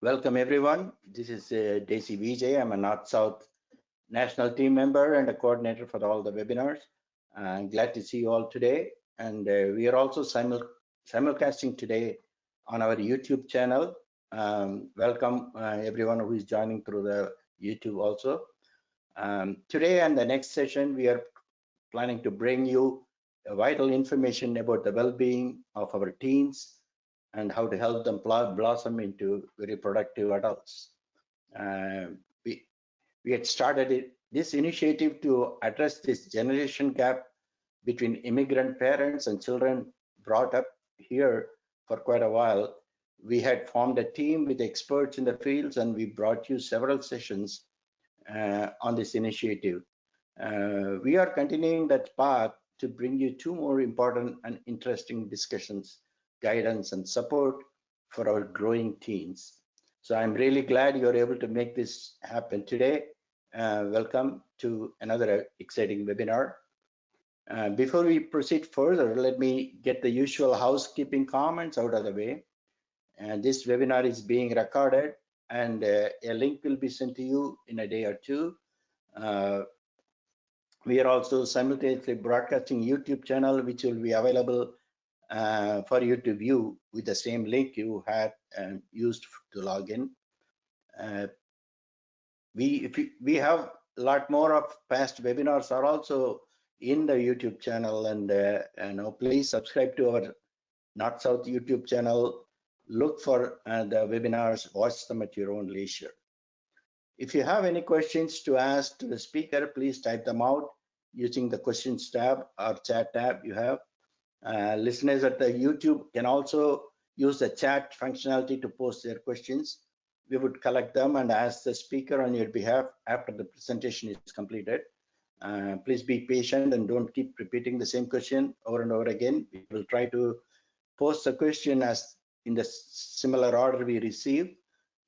Welcome everyone. This is Desi Vijay. I'm a North-South national team member and a coordinator for all the webinars. I'm glad to see you all today. And we are also simulcasting today on our YouTube channel. Welcome everyone who is joining through the YouTube also. Today and the next session, we are planning to bring you vital information about the well-being of our teens and how to help them blossom into very productive adults. Uh, we, we had started this initiative to address this generation gap between immigrant parents and children brought up here for quite a while. We had formed a team with experts in the fields, and we brought you several sessions on this initiative. We are continuing that path to bring you two more important and interesting discussions, guidance and support for our growing teens. So I'm really glad you're able to make this happen today. Welcome to another exciting webinar. Before we proceed further, let me get the usual housekeeping comments out of the way. This webinar is being recorded, and a link will be sent to you in a day or two. We are also simultaneously broadcasting YouTube channel, which will be available for you to view with the same link you had used to log in. We have a lot more of past webinars are also in the YouTube channel, and please subscribe to our North South YouTube channel. Look for the webinars, watch them at your own leisure. If you have any questions to ask to the speaker, please type them out using the questions tab or chat tab you have. Listeners at the YouTube can also use the chat functionality to post their questions. We would collect them and ask the speaker on your behalf after the presentation is completed. Please be patient and don't keep repeating the same question over and over again. We will try to post the question as in the similar order we receive.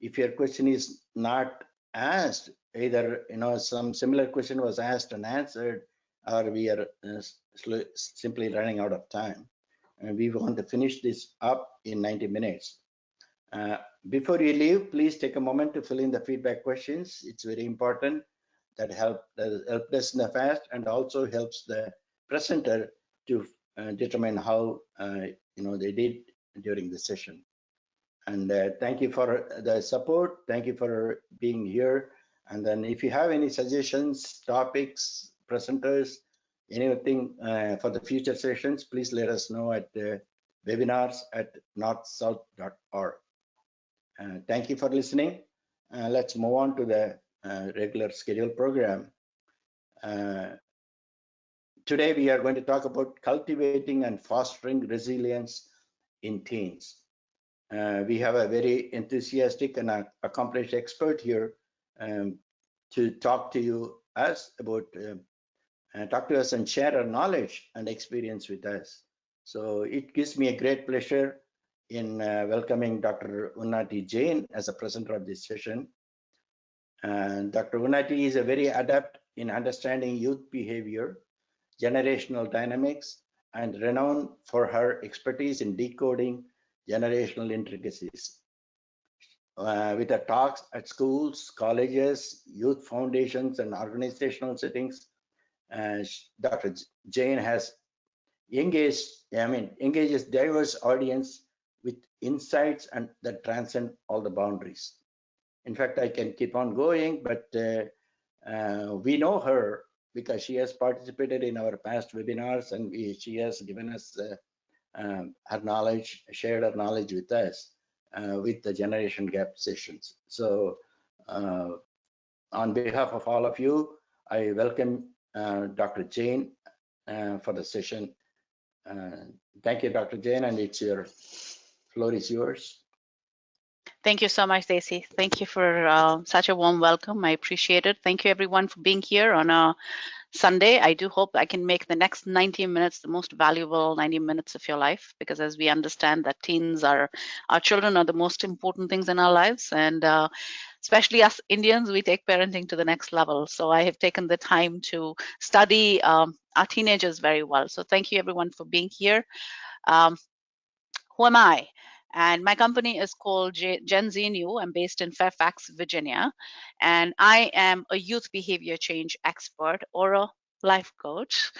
If your question is not asked, either some similar question was asked and answered, or we are simply running out of time, and we want to finish this up in 90 minutes. Before you leave, please take a moment to fill in the feedback questions. It's very important. That helps us in the past and also helps the presenter to determine how they did during the session. And thank you for the support. Thank you for being here. And then if you have any suggestions, topics, presenters, anything for the future sessions, please let us know at webinars@northsouth.org. Thank you for listening. Let's move on to the regular scheduled program. Today we are going to talk about cultivating and fostering resilience in teens. We have a very enthusiastic and accomplished expert here to talk to us and share her knowledge and experience with us. So it gives me a great pleasure in welcoming Dr. Unnatti Jain as a presenter of this session. Dr. Unnatti is a very adept in understanding youth behavior, generational dynamics, and renowned for her expertise in decoding generational intricacies. With her talks at schools, colleges, youth foundations, and organizational settings, Dr. Jain has engages diverse audience with insights and that transcend all the boundaries. In fact, I can keep on going, but we know her because she has participated in our past webinars, and she has given us her knowledge, shared her knowledge with us with the generation gap sessions. So on behalf of all of you, I welcome Dr. Jain for the session. Thank you, Dr. Jain, and floor is yours. Thank you so much, Desi. Thank you for such a warm welcome. I appreciate it. Thank you, everyone, for being here on a Sunday. I do hope I can make the next 90 minutes the most valuable 90 minutes of your life, because as we understand that teens our children are the most important things in our lives, and especially us Indians, we take parenting to the next level. So I have taken the time to study our teenagers very well. So thank you, everyone, for being here. Who am I? And my company is called Gen Z New. I'm based in Fairfax, Virginia. And I am a youth behavior change expert or a life coach.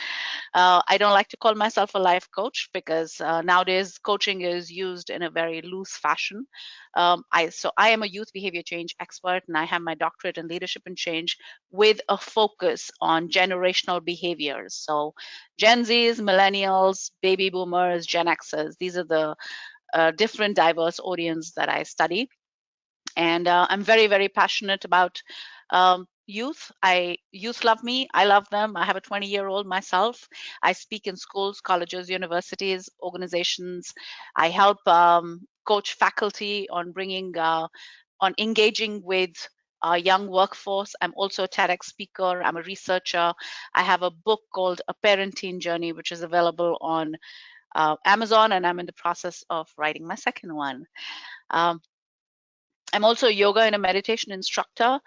I don't like to call myself a life coach because nowadays coaching is used in a very loose fashion. So I am a youth behavior change expert, and I have my doctorate in leadership and change with a focus on generational behaviors. So Gen Zs, millennials, baby boomers, Gen Xers, these are the different diverse audience that I study. And I'm very, very passionate about youth. Youth love me. I love them. I have a 20-year-old myself. I speak in schools, colleges, universities, organizations. I help coach faculty on on engaging with our young workforce. I'm also a TEDx speaker. I'm a researcher. I have a book called A Parenting Journey, which is available on Amazon, and I'm in the process of writing my second one. Um, I'm also a yoga and a meditation instructor,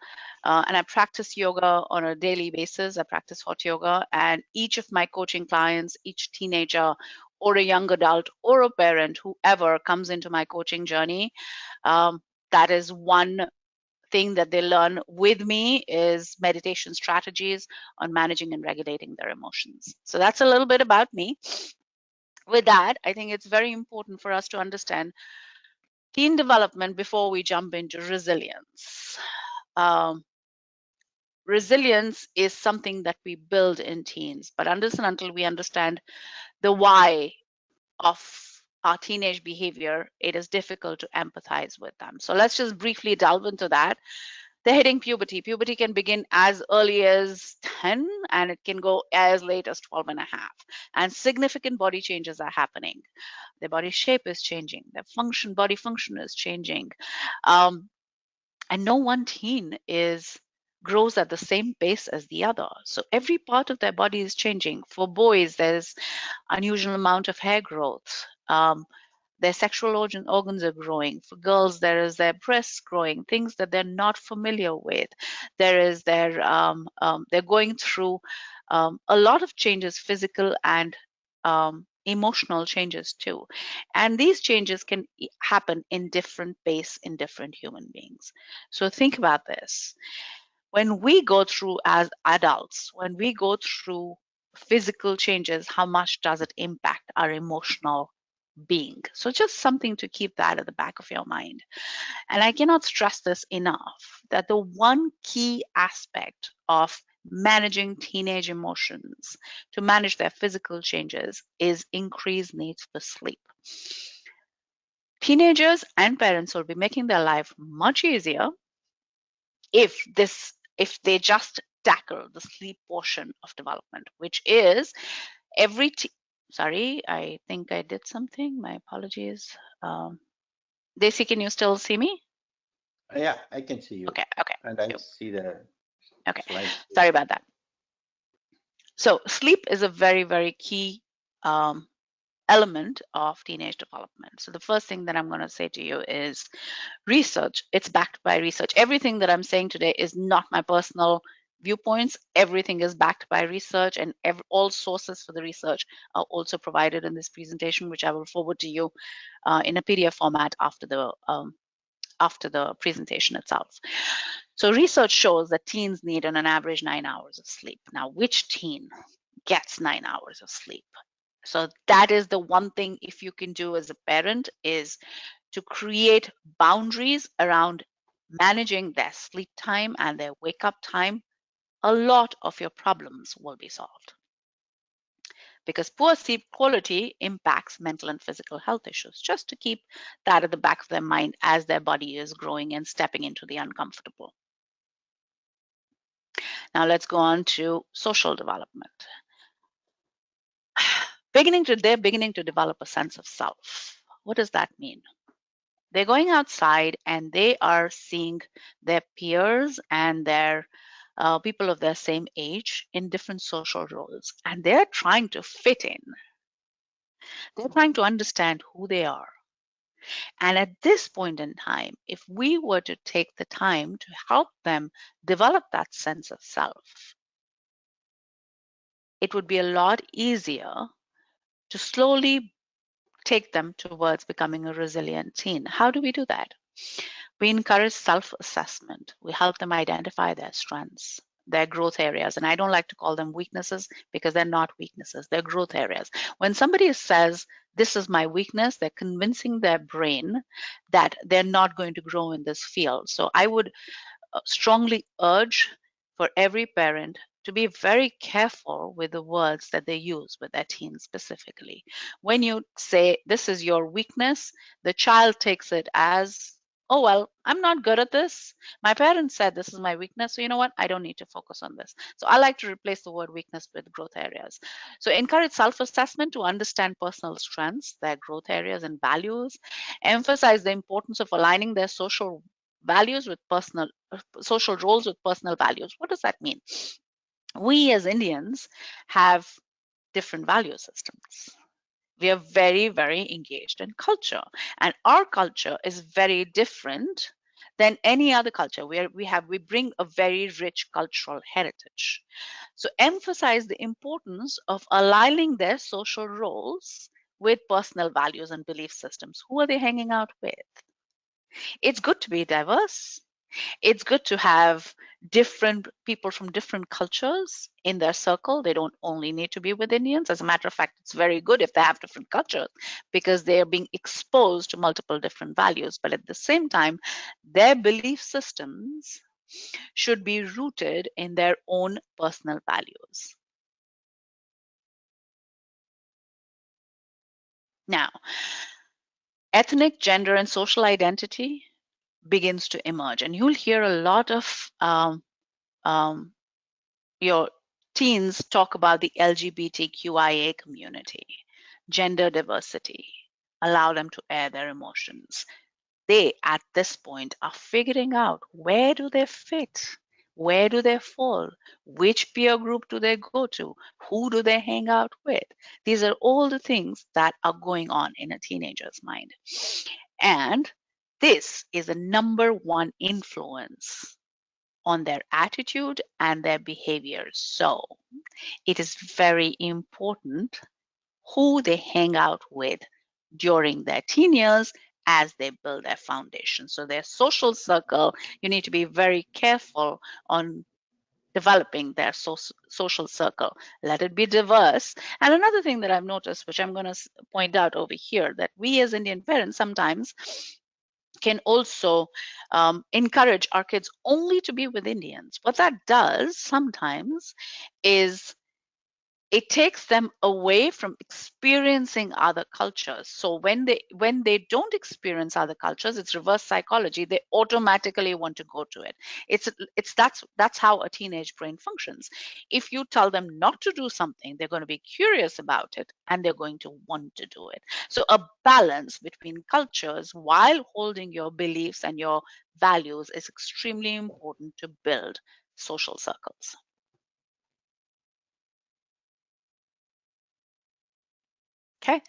and I practice yoga on a daily basis. I practice hot yoga, and each of my coaching clients, each teenager or a young adult or a parent, whoever comes into my coaching journey, that is one thing that they learn with me is meditation strategies on managing and regulating their emotions. So that's a little bit about me. With that, I think it's very important for us to understand teen development before we jump into resilience. Um, Resilience is something that we build in teens, but until we understand the why of our teenage behavior, it is difficult to empathize with them. So let's just briefly delve into that. They're hitting puberty. Puberty can begin as early as 10 and it can go as late as 12 and a half. And significant body changes are happening. Their body shape is changing. Their body function is changing. And no one teen grows at the same pace as the other. So every part of their body is changing. For boys, there's unusual amount of hair growth. Their sexual organs are growing. For girls, there is their breasts growing, things that they're not familiar with. They're going through a lot of changes, physical and emotional changes too. And these changes can happen in different pace in different human beings. So think about this. When we go through as adults, when we go through physical changes, how much does it impact our emotional being? So just something to keep that at the back of your mind. And I cannot stress this enough that the one key aspect of managing teenage emotions to manage their physical changes is increased needs for sleep. Teenagers and parents will be making their life much easier if they just tackle the sleep portion of development, which is sorry, I think I did something. My apologies. Desi, can you still see me? Yeah, I can see you. Okay. And I see the slides. Sorry about that. So sleep is a very, very key element of teenage development. So the first thing that I'm going to say to you is research. It's backed by research. Everything that I'm saying today is not my personal viewpoints. Everything is backed by research, and all sources for the research are also provided in this presentation, which I will forward to you in a PDF format after the presentation itself. So research shows that teens need on an average 9 hours of sleep. Now, which teen gets 9 hours of sleep? So that is the one thing, if you can do as a parent, is to create boundaries around managing their sleep time and their wake up time. A lot of your problems will be solved, because poor sleep quality impacts mental and physical health issues. Just to keep that at the back of their mind as their body is growing and stepping into the uncomfortable. Now let's go on to social development. They're beginning to develop a sense of self. What does that mean? They're going outside and they are seeing their peers and their people of their same age in different social roles, and they're trying to fit in. They're trying to understand who they are. And at this point in time, if we were to take the time to help them develop that sense of self, it would be a lot easier to slowly take them towards becoming a resilient teen. How do we do that? We encourage self-assessment. We help them identify their strengths, their growth areas. And I don't like to call them weaknesses because they're not weaknesses, they're growth areas. When somebody says, this is my weakness, they're convincing their brain that they're not going to grow in this field. So I would strongly urge for every parent to be very careful with the words that they use with their teens specifically. When you say, this is your weakness, the child takes it as, oh, well, I'm not good at this. My parents said this is my weakness. So you know what? I don't need to focus on this. So I like to replace the word weakness with growth areas. So encourage self-assessment to understand personal strengths, their growth areas and values. Emphasize the importance of aligning their social values with personal social roles with personal values. What does that mean? We as Indians have different value systems. We are very, very engaged in culture, and our culture is very different than any other culture. We bring a very rich cultural heritage. So emphasize the importance of aligning their social roles with personal values and belief systems. Who are they hanging out with? It's good to be diverse. It's good to have different people from different cultures in their circle. They don't only need to be with Indians. As a matter of fact, it's very good if they have different cultures because they are being exposed to multiple different values. But at the same time, their belief systems should be rooted in their own personal values. Now, ethnic, gender, and social identity begins to emerge, and you'll hear a lot of your teens talk about the LGBTQIA community, gender diversity, allow them to air their emotions. They, at this point, are figuring out where do they fit? Where do they fall? Which peer group do they go to? Who do they hang out with? These are all the things that are going on in a teenager's mind. And this is a number one influence on their attitude and their behavior. So it is very important who they hang out with during their teen years as they build their foundation. So their social circle, you need to be very careful on developing their social circle. Let it be diverse. And another thing that I've noticed, which I'm going to point out over here, that we as Indian parents sometimes can also encourage our kids only to be with Indians. What that does sometimes is it takes them away from experiencing other cultures. So when they don't experience other cultures, it's reverse psychology. They automatically want to go to it. That's how a teenage brain functions. If you tell them not to do something, they're going to be curious about it and they're going to want to do it. So a balance between cultures while holding your beliefs and your values is extremely important to build social circles. Okay,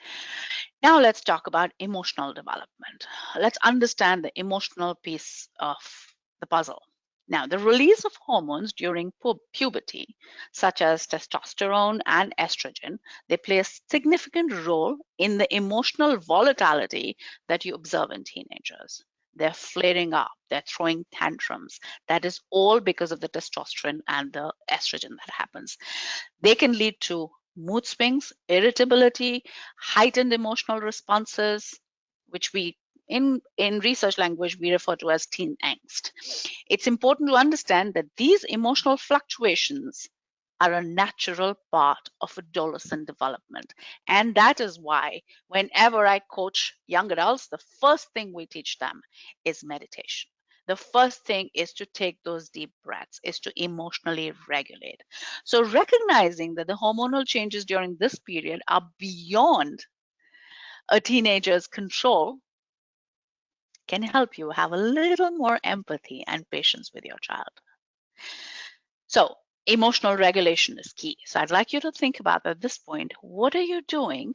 now let's talk about emotional development. Let's understand the emotional piece of the puzzle. Now, the release of hormones during puberty, such as testosterone and estrogen, they play a significant role in the emotional volatility that you observe in teenagers. They're flaring up, they're throwing tantrums. That is all because of the testosterone and the estrogen that happens. They can lead to mood swings, irritability, heightened emotional responses, which we in research language we refer to as teen angst. It's important to understand that these emotional fluctuations are a natural part of adolescent development. And that is why whenever I coach young adults, the first thing we teach them is meditation. The first thing is to take those deep breaths, is to emotionally regulate. So recognizing that the hormonal changes during this period are beyond a teenager's control can help you have a little more empathy and patience with your child. So emotional regulation is key. So I'd like you to think about at this point, what are you doing?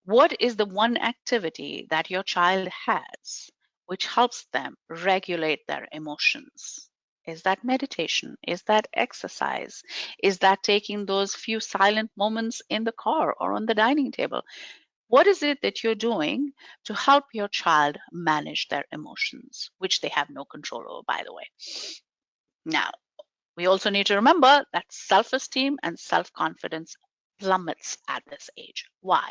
What is the one activity that your child has which helps them regulate their emotions? Is that meditation? Is that exercise? Is that taking those few silent moments in the car or on the dining table? What is it that you're doing to help your child manage their emotions, which they have no control over, by the way? Now, we also need to remember that self-esteem and self-confidence plummets at this age. Why?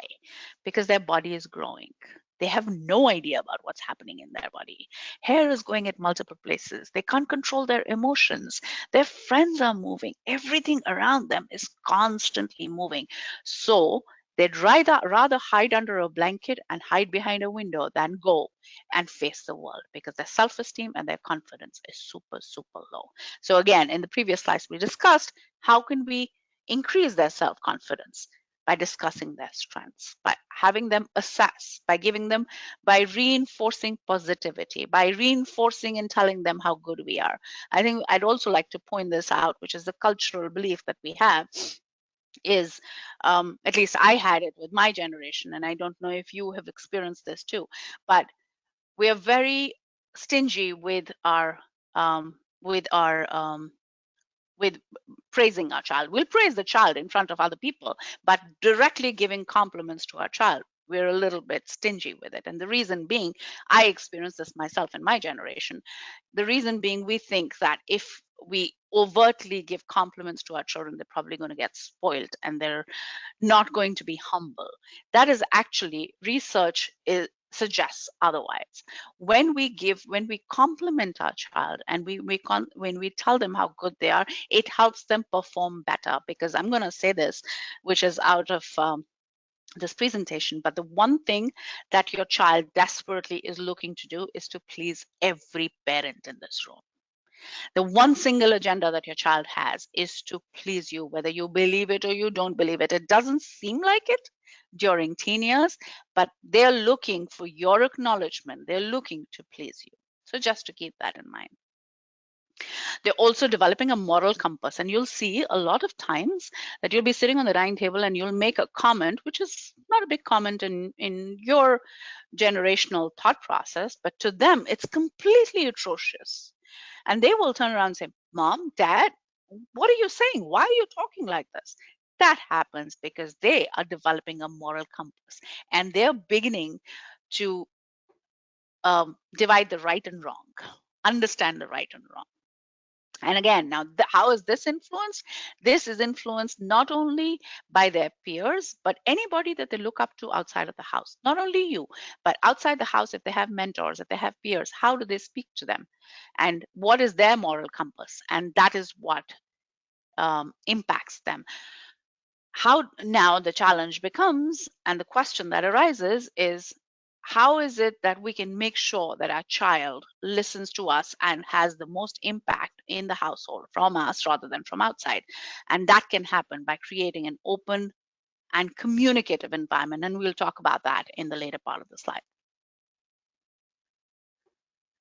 Because their body is growing. They have no idea about what's happening in their body. Hair is going at multiple places. They can't control their emotions. Their friends are moving. Everything around them is constantly moving. So they'd rather hide under a blanket and hide behind a window than go and face the world, because their self-esteem and their confidence is super, super low. So again, in the previous slides, we discussed how can we increase their self-confidence by discussing their strengths, by having them assess, by reinforcing positivity, by reinforcing and telling them how good we are. I think I'd also like to point this out, which is the cultural belief that we have is, at least I had it with my generation, and I don't know if you have experienced this too, but we are very stingy with our with our with praising our child. We'll praise the child in front of other people, but directly giving compliments to our child, we're a little bit stingy with it. And the reason being, I experienced this myself in my generation. The reason being, we think that if we overtly give compliments to our children, they're probably going to get spoiled and they're not going to be humble. That is actually, research suggests otherwise. When we compliment our child and when we tell them how good they are, it helps them perform better. Because I'm going to say this, which is out of this presentation, but the one thing that your child desperately is looking to do is to please every parent in this room. The one single agenda that your child has is to please you, whether you believe it or you don't believe it. It doesn't seem like it during teen years, but they're looking for your acknowledgement. They're looking to please you. So just to keep that in mind. They're also developing a moral compass, and you'll see a lot of times that you'll be sitting on the dining table and you'll make a comment, which is not a big comment in your generational thought process, but to them, it's completely atrocious. And they will turn around and say, Mom, Dad, what are you saying? Why are you talking like this? That happens because they are developing a moral compass and they're beginning to divide the right and wrong, understand the right and wrong. And again, now how is this influenced? This is influenced not only by their peers, but anybody that they look up to outside of the house. Not only you, but outside the house, if they have mentors, if they have peers, how do they speak to them? And what is their moral compass? And that is what impacts them. How now the challenge becomes, and the question that arises is, how is it that we can make sure that our child listens to us and has the most impact in the household from us rather than from outside? And that can happen by creating an open and communicative environment. And we'll talk about that in the later part of the slide.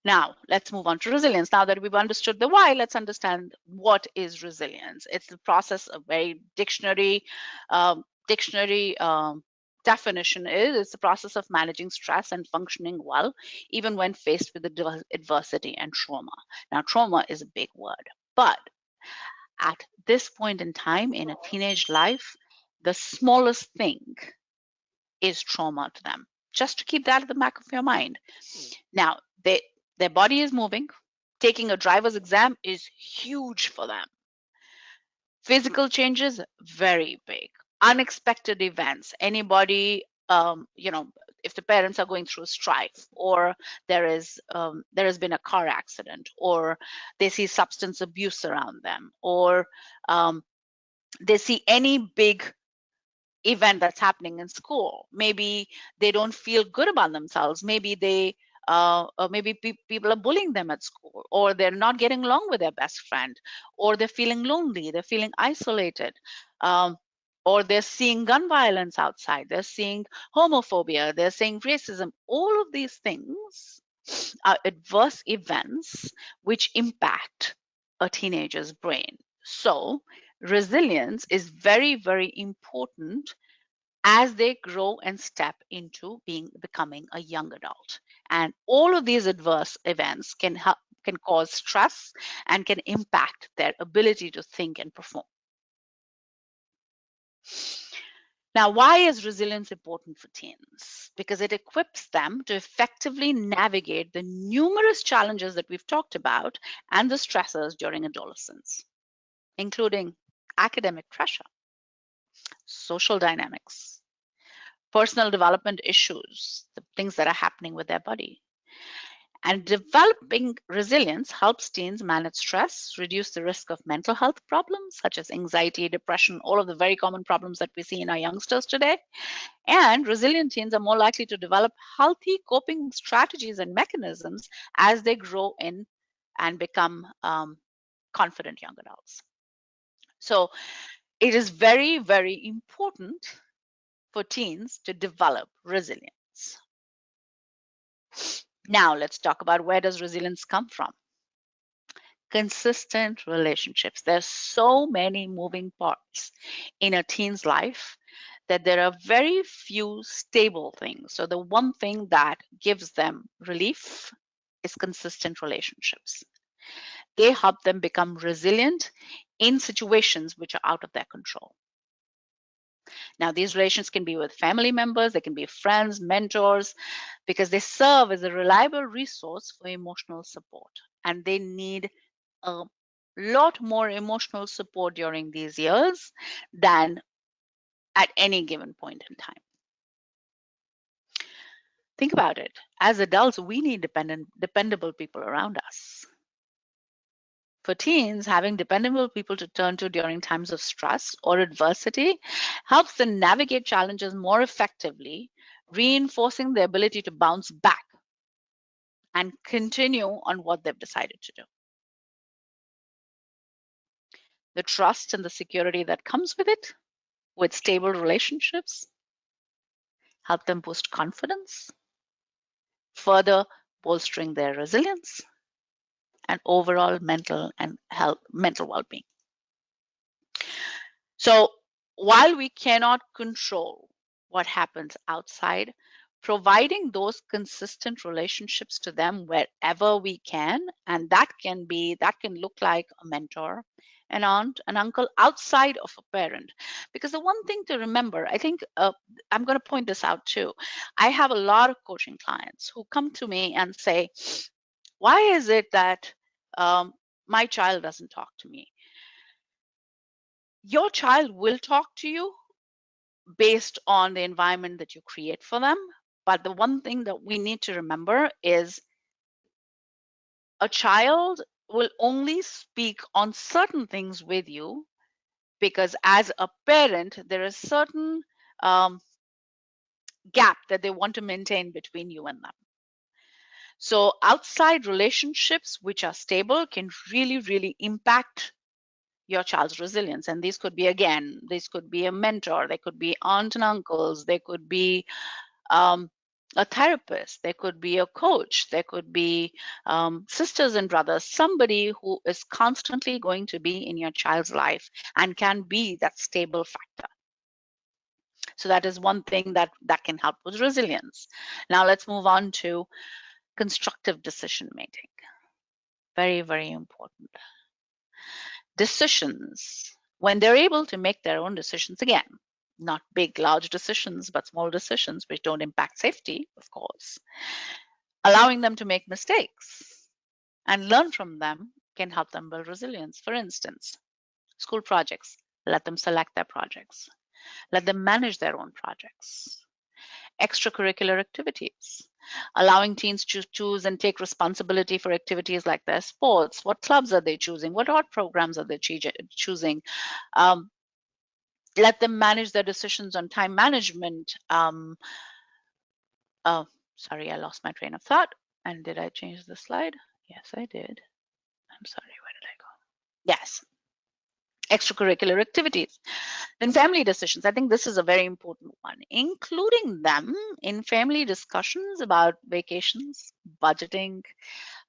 Now, let's move on to resilience. Now that we've understood the why, let's understand what is resilience. It's the process of a dictionary definition is it's the process of managing stress and functioning well, even when faced with adversity and trauma. Now, trauma is a big word, but at this point in time in a teenage life, the smallest thing is trauma to them. Just to keep that at the back of your mind. Now, their body is moving. Taking a driver's exam is huge for them. Physical changes, very big. Unexpected events. Anybody, if the parents are going through strife, or there has been a car accident, or they see substance abuse around them, or they see any big event that's happening in school. Maybe they don't feel good about themselves. Maybe people are bullying them at school, or they're not getting along with their best friend, or they're feeling lonely, they're feeling isolated, or they're seeing gun violence outside, they're seeing homophobia, they're seeing racism. All of these things are adverse events which impact a teenager's brain. So resilience is very, very important as they grow and step into becoming a young adult. And all of these adverse events can cause stress and can impact their ability to think and perform. Now, why is resilience important for teens? Because it equips them to effectively navigate the numerous challenges that we've talked about and the stressors during adolescence, including academic pressure, social dynamics, personal development issues, the things that are happening with their body. And developing resilience helps teens manage stress, reduce the risk of mental health problems such as anxiety, depression, all of the very common problems that we see in our youngsters today. And resilient teens are more likely to develop healthy coping strategies and mechanisms as they grow in and become confident young adults. So it is very, very important for teens to develop resilience. Now let's talk about, where does resilience come from? Consistent relationships. There's so many moving parts in a teen's life that there are very few stable things. So the one thing that gives them relief is consistent relationships. They help them become resilient in situations which are out of their control. Now, these relations can be with family members, they can be friends, mentors, because they serve as a reliable resource for emotional support. And they need a lot more emotional support during these years than at any given point in time. Think about it. As adults, we need dependable people around us. For teens, having dependable people to turn to during times of stress or adversity helps them navigate challenges more effectively, reinforcing their ability to bounce back and continue on what they've decided to do. The trust and the security that comes with it, with stable relationships, help them boost confidence, further bolstering their resilience and overall mental well-being. So while we cannot control what happens outside, providing those consistent relationships to them wherever we can, and that can look like a mentor, an aunt, an uncle outside of a parent. Because the one thing to remember, I think I'm going to point this out too. I have a lot of coaching clients who come to me and say, why is it that my child doesn't talk to me? Your child will talk to you based on the environment that you create for them. But the one thing that we need to remember is a child will only speak on certain things with you because as a parent, there is certain gap that they want to maintain between you and them. So outside relationships which are stable can really, really impact your child's resilience. And these could be, again, this could be a mentor, they could be aunt and uncles, they could be a therapist, there could be a coach, there could be sisters and brothers, somebody who is constantly going to be in your child's life and can be that stable factor. So that is one thing that can help with resilience. Now let's move on to constructive decision making. Very, very important. Decisions, when they're able to make their own decisions, again, not big, large decisions, but small decisions which don't impact safety, of course, allowing them to make mistakes and learn from them can help them build resilience. For instance, school projects, let them select their projects, let them manage their own projects. Extracurricular activities, allowing teens to choose and take responsibility for activities like their sports. What clubs are they choosing? What art programs are they choosing? Let them manage their decisions on time management. Sorry, I lost my train of thought. And did I change the slide? Yes, I did. I'm sorry, where did I go? Yes. Extracurricular activities. Then family decisions. I think this is a very important one, including them in family discussions about vacations, budgeting,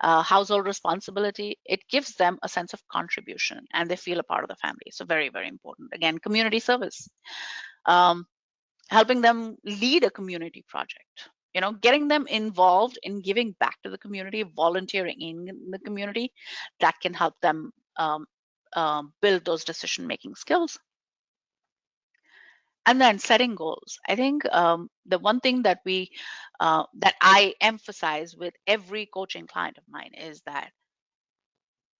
household responsibility. It gives them a sense of contribution and they feel a part of the family. So very, very important. Again, community service, helping them lead a community project, getting them involved in giving back to the community, volunteering in the community, that can help them build those decision-making skills. And then setting goals. I think the one thing that that I emphasize with every coaching client of mine is that,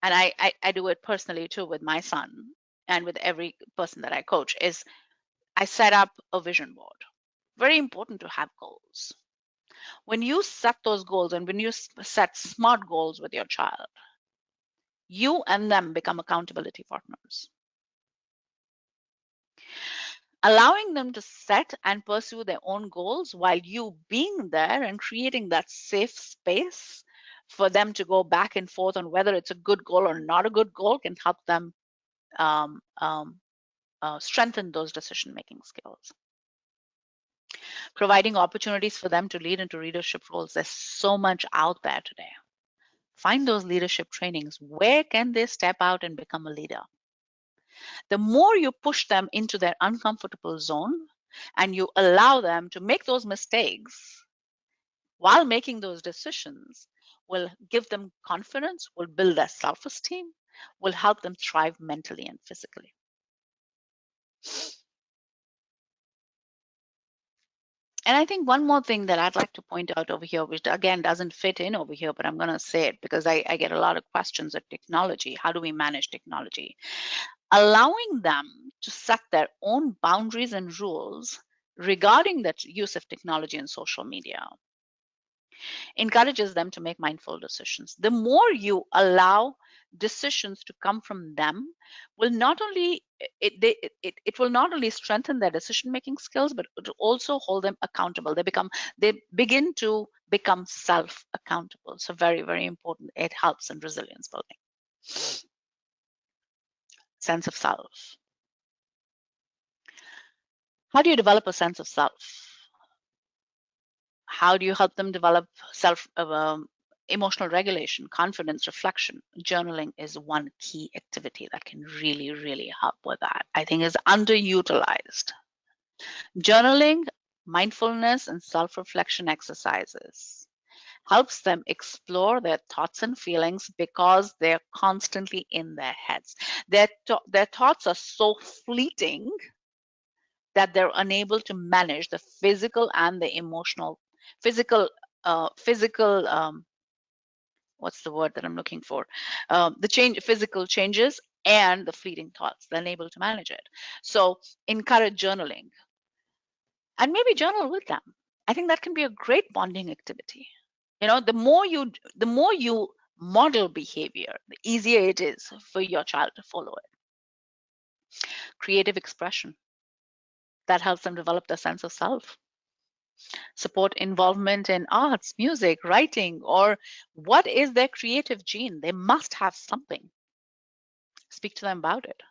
and I do it personally too with my son and with every person that I coach, is I set up a vision board. Very important to have goals. When you set those goals and when you set SMART goals with your child, you and them become accountability partners. Allowing them to set and pursue their own goals while you being there and creating that safe space for them to go back and forth on whether it's a good goal or not a good goal can help them um, um, strengthen those decision-making skills. Providing opportunities for them to lead into leadership roles. There's so much out there today. Find those leadership trainings. Where can they step out and become a leader? The more you push them into their uncomfortable zone and you allow them to make those mistakes while making those decisions, will give them confidence, will build their self-esteem, will help them thrive mentally and physically. And I think one more thing that I'd like to point out over here, which again doesn't fit in over here, but I'm going to say it because I get a lot of questions at technology. How do we manage technology? Allowing them to set their own boundaries and rules regarding the use of technology and social media encourages them to make mindful decisions. The more you allow decisions to come from them, will not only it will not only strengthen their decision making skills, but it will also hold them accountable. They begin to become self accountable. So very, very important. It helps in resilience building. Sense of self. How do you develop a sense of self? How do you help them develop emotional regulation, confidence, reflection? Journaling is one key activity that can really, really help with that. I think is underutilized. Journaling, mindfulness, and self-reflection exercises helps them explore their thoughts and feelings because they're constantly in their heads. Their thoughts are so fleeting that they're unable to manage the physical and the emotional physical what's the word that I'm looking for, the physical changes and the fleeting thoughts. They're unable to manage it. So encourage journaling and maybe journal with them. I think that can be a great bonding activity. The more you model behavior, the easier it is for your child to follow it. Creative expression, that helps them develop their sense of self. Support involvement in arts, music, writing, or what is their creative gene? They must have something. Speak to them about it.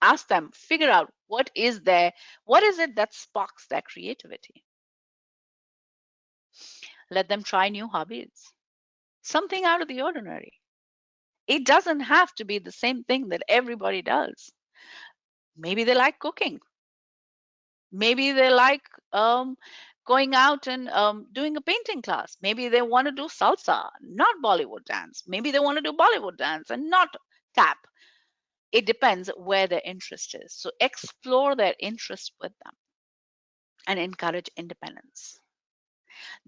Ask them, figure out what is it that sparks their creativity. Let them try new hobbies, something out of the ordinary. It doesn't have to be the same thing that everybody does. Maybe they like cooking. Maybe they like going out and doing a painting class. Maybe they want to do salsa, not Bollywood dance. Maybe they want to do Bollywood dance and not tap. It depends where their interest is. So explore their interest with them and encourage independence.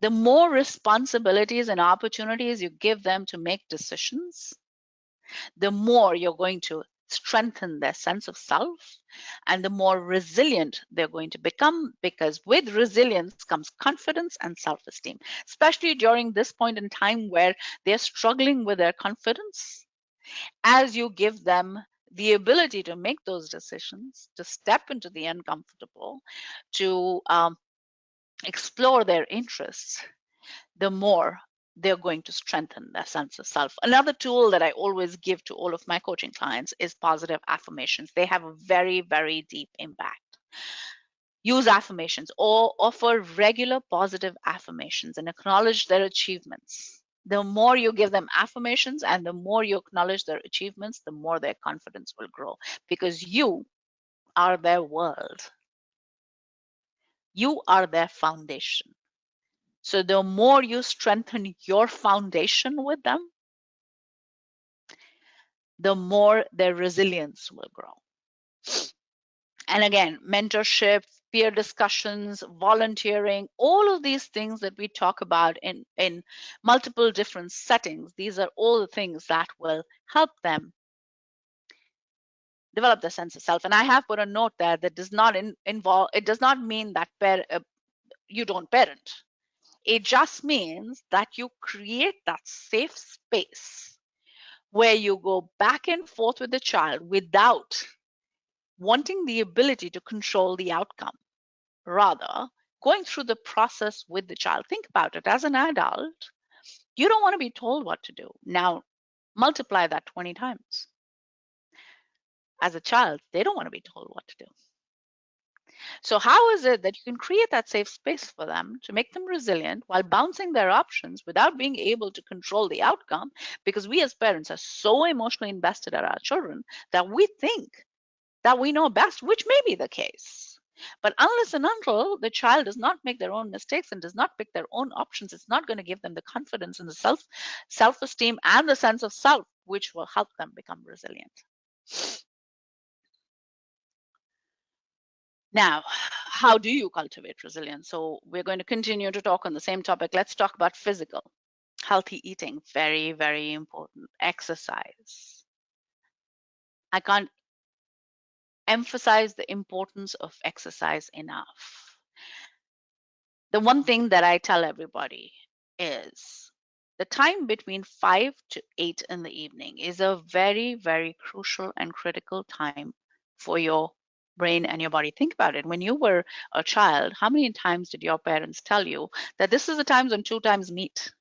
The more responsibilities and opportunities you give them to make decisions, the more you're going to strengthen their sense of self and the more resilient they're going to become, because with resilience comes confidence and self-esteem, especially during this point in time where they're struggling with their confidence. As you give them the ability to make those decisions, to step into the uncomfortable, to explore their interests, the more they're going to strengthen their sense of self. Another tool that I always give to all of my coaching clients is positive affirmations. They have a very, very deep impact. Use affirmations or offer regular positive affirmations and acknowledge their achievements. The more you give them affirmations and the more you acknowledge their achievements, the more their confidence will grow, because you are their world. You are their foundation. So the more you strengthen your foundation with them, the more their resilience will grow. And again, mentorship, peer discussions, volunteering, all of these things that we talk about in multiple different settings. These are all the things that will help them develop the sense of self. And I have put a note there that does not involve, it does not mean that you don't parent. It just means that you create that safe space where you go back and forth with the child without wanting the ability to control the outcome. Rather, going through the process with the child. Think about it. As an adult, you don't want to be told what to do. Now, multiply that 20 times. As a child, they don't want to be told what to do. So how is it that you can create that safe space for them to make them resilient while bouncing their options without being able to control the outcome? Because we as parents are so emotionally invested in our children that we think that we know best, which may be the case. But unless and until the child does not make their own mistakes and does not pick their own options, it's not going to give them the confidence and the self-esteem and the sense of self, which will help them become resilient. Now, how do you cultivate resilience? So we're going to continue to talk on the same topic. Let's talk about physical. Healthy eating, very, very important. Exercise. I can't emphasize the importance of exercise enough. The one thing that I tell everybody is the time between 5 to 8 in the evening is a very, very crucial and critical time for your brain and your body. Think about it. When you were a child, how many times did your parents tell you that this is the times when 2 times meet?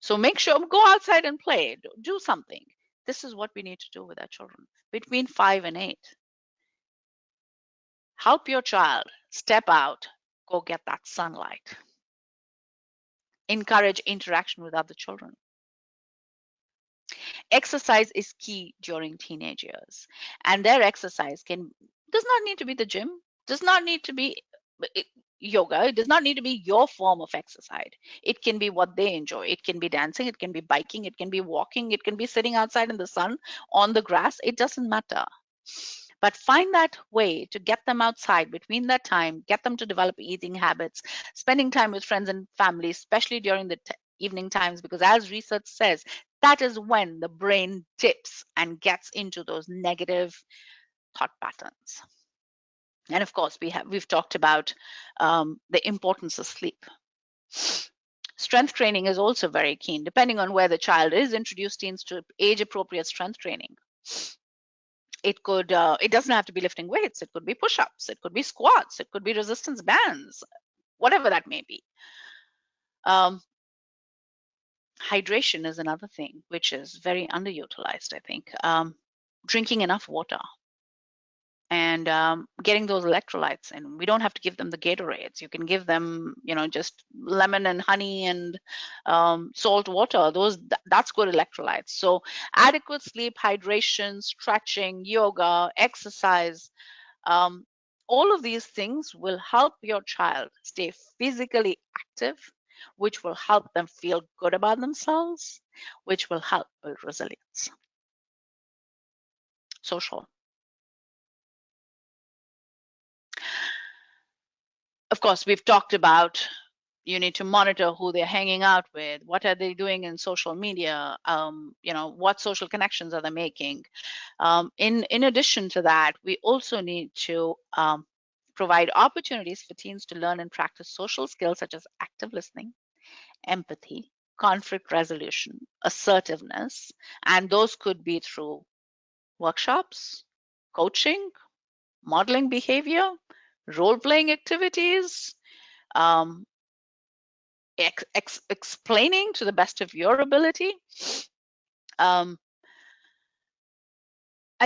So make sure, go outside and play, do something. This is what we need to do with our children between 5 and 8. Help your child step out, go get that sunlight. Encourage interaction with other children. Exercise is key during teenage years, and their exercise does not need to be the gym, does not need to be yoga, it does not need to be your form of exercise. It can be what they enjoy. It can be dancing, it can be biking, it can be walking, it can be sitting outside in the sun on the grass. It doesn't matter. But find that way to get them outside between that time, get them to develop eating habits, spending time with friends and family, especially during the evening times, because as research says, that is when the brain dips and gets into those negative thought patterns. And of course, we've talked about the importance of sleep. Strength training is also very keen. Depending on where the child is, introduce teens to age-appropriate strength training. It could, it doesn't have to be lifting weights. It could be push-ups. It could be squats. It could be resistance bands, whatever that may be. Hydration is another thing, which is very underutilized, I think. Drinking enough water and getting those electrolytes in. We don't have to give them the Gatorades. You can give them, just lemon and honey and salt water. That's good electrolytes. So adequate sleep, hydration, stretching, yoga, exercise, all of these things will help your child stay physically active, which will help them feel good about themselves, which will help build resilience. Social. Of course, we've talked about you need to monitor who they're hanging out with, what are they doing in social media, what social connections are they making. In addition to that, we also need to provide opportunities for teens to learn and practice social skills such as active listening, empathy, conflict resolution, assertiveness, and those could be through workshops, coaching, modeling behavior, role-playing activities, explaining to the best of your ability. I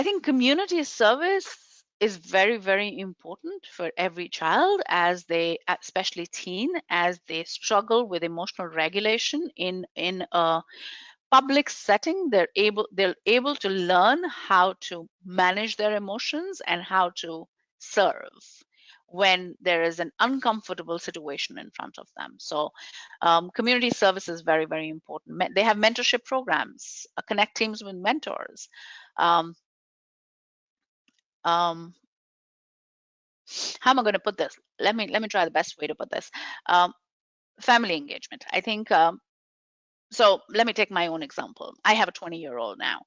think community service is very, very important for every child as they, especially teen, as they struggle with emotional regulation in a public setting. They're able to learn how to manage their emotions and how to serve when there is an uncomfortable situation in front of them. So community service is very, very important. They have mentorship programs, connect teams with mentors. How am I going to put this? Let me try the best way to put this. Family engagement. I think so. Let me take my own example. I have a 20-year-old now,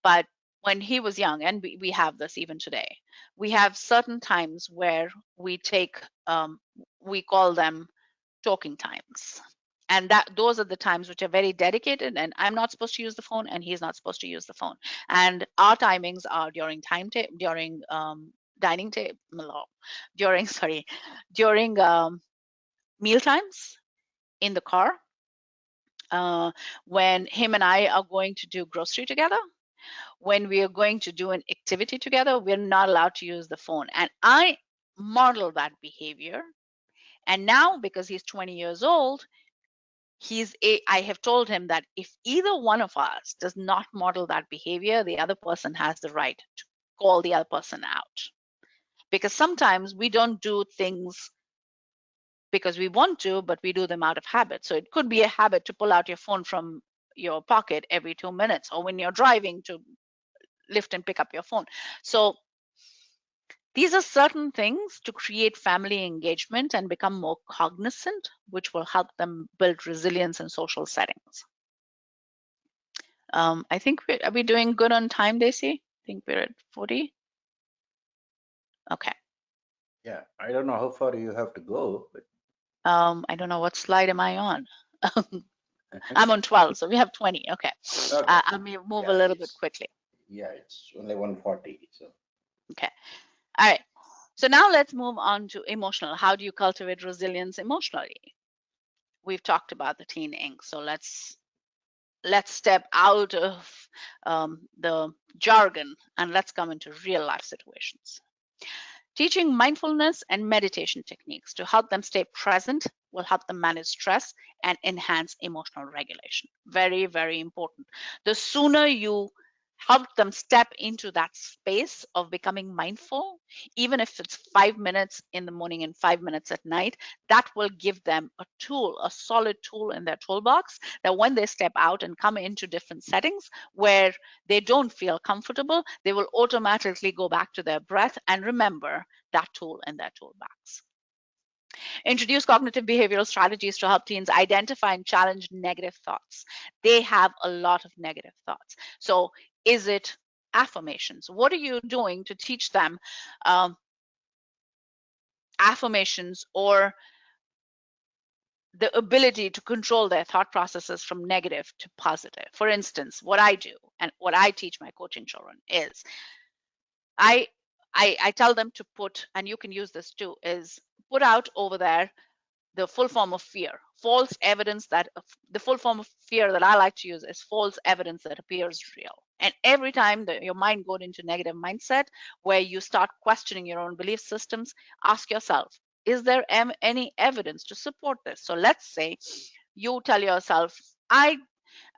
but when he was young, and we have this even today, we have certain times where we take we call them talking times, and that those are the times which are very dedicated, and I'm not supposed to use the phone and he's not supposed to use the phone, and our timings are during during dining table, during sorry, during meal times, in the car, when him and I are going to do grocery together, when we are going to do an activity together, we're not allowed to use the phone. And I model that behavior. And now, because he's 20 years old, I have told him that if either one of us does not model that behavior, the other person has the right to call the other person out. Because sometimes we don't do things because we want to, but we do them out of habit. So it could be a habit to pull out your phone from your pocket every 2 minutes, or when you're driving to lift and pick up your phone. So these are certain things to create family engagement and become more cognizant, which will help them build resilience in social settings. I think are we doing good on time, Daisy? I think we're at 40. Okay. Yeah, I don't know how far you have to go, but I don't know what slide am I on. I'm on 12, so we have 20. Okay. okay. I'll move a little bit quickly. Yeah, it's only 140. So Okay. All right. So now let's move on to emotional. How do you cultivate resilience emotionally? We've talked about the teen ink, so let's step out of the jargon and let's come into real life situations. Teaching mindfulness and meditation techniques to help them stay present will help them manage stress and enhance emotional regulation. Very, very important. The sooner you help them step into that space of becoming mindful, even if it's 5 minutes in the morning and 5 minutes at night, that will give them a tool, a solid tool in their toolbox, that when they step out and come into different settings where they don't feel comfortable, they will automatically go back to their breath and remember that tool in their toolbox. Introduce cognitive behavioral strategies to help teens identify and challenge negative thoughts. They have a lot of negative thoughts. So is it affirmations? What are you doing to teach them affirmations, or the ability to control their thought processes from negative to positive? For instance, what I do and what I teach my coaching children is I tell them to put, and you can use this too, is put out over there the full form of fear, false evidence that the full form of fear that I like to use is false evidence that appears real. And every time that your mind goes into negative mindset, where you start questioning your own belief systems, ask yourself, is there any evidence to support this? So let's say you tell yourself,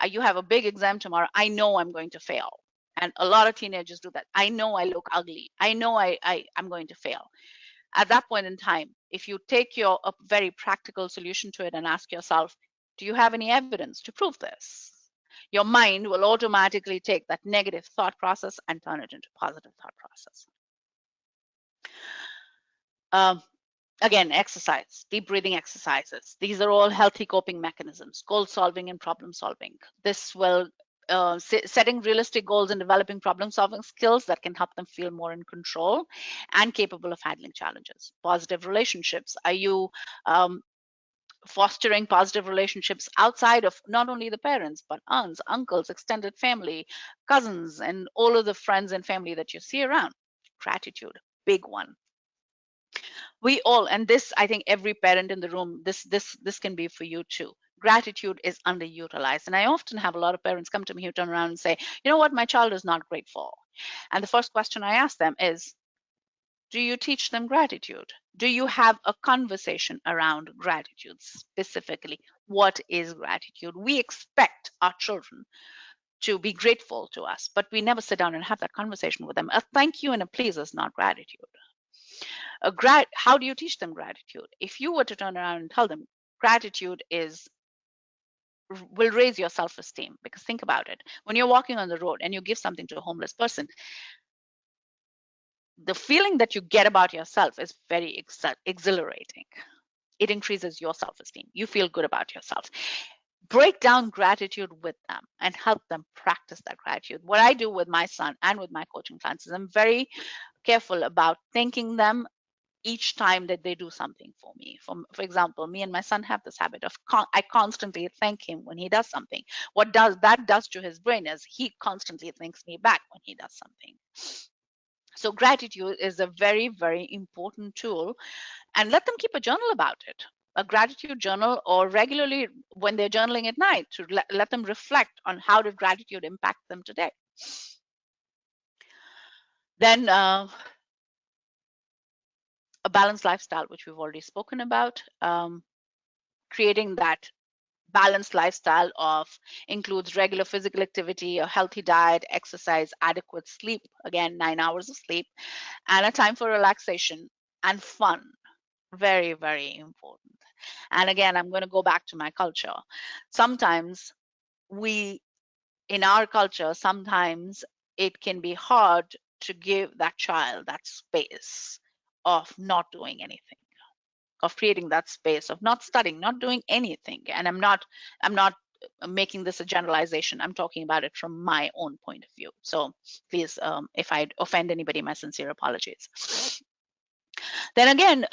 you have a big exam tomorrow. I know I'm going to fail. And a lot of teenagers do that. I know I look ugly. I know I'm going to fail. At that point in time, if you take a very practical solution to it and ask yourself, do you have any evidence to prove this? Your mind will automatically take that negative thought process and turn it into positive thought process. Again, exercise, deep breathing exercises. These are all healthy coping mechanisms, goal solving and problem solving. This will setting realistic goals and developing problem solving skills that can help them feel more in control and capable of handling challenges. Positive relationships. Are you fostering positive relationships outside of not only the parents, but aunts, uncles, extended family, cousins, and all of the friends and family that you see around? Gratitude, big one. We all, and this, I think every parent in the room, this can be for you too. Gratitude is underutilized. And I often have a lot of parents come to me who turn around and say, you know what, my child is not grateful. And the first question I ask them is, do you teach them gratitude? Do you have a conversation around gratitude specifically? What is gratitude? We expect our children to be grateful to us, but we never sit down and have that conversation with them. A thank you and a please is not gratitude. How do you teach them gratitude? If you were to turn around and tell them gratitude will raise your self-esteem, because think about it. When you're walking on the road and you give something to a homeless person, the feeling that you get about yourself is very exhilarating. It increases your self-esteem. You feel good about yourself. Break down gratitude with them and help them practice that gratitude. What I do with my son and with my coaching clients is I'm very careful about thanking them each time that they do something for me. For example, me and my son have this habit of I constantly thank him when he does something. What that does to his brain is he constantly thanks me back when he does something. So gratitude is a very, very important tool, and let them keep a journal about it, a gratitude journal, or regularly when they're journaling at night to let them reflect on how did gratitude impact them today. Then a balanced lifestyle, which we've already spoken about, creating that balanced lifestyle of includes regular physical activity, a healthy diet, exercise, adequate sleep, again 9 hours of sleep, and a time for relaxation and fun. Very, very important. And again, I'm going to go back to my culture. Sometimes in our culture, sometimes it can be hard to give that child that space of not doing anything, of creating that space of not studying, not doing anything. And I'm not making this a generalization. I'm talking about it from my own point of view. So please, if I offend anybody, my sincere apologies. Then again,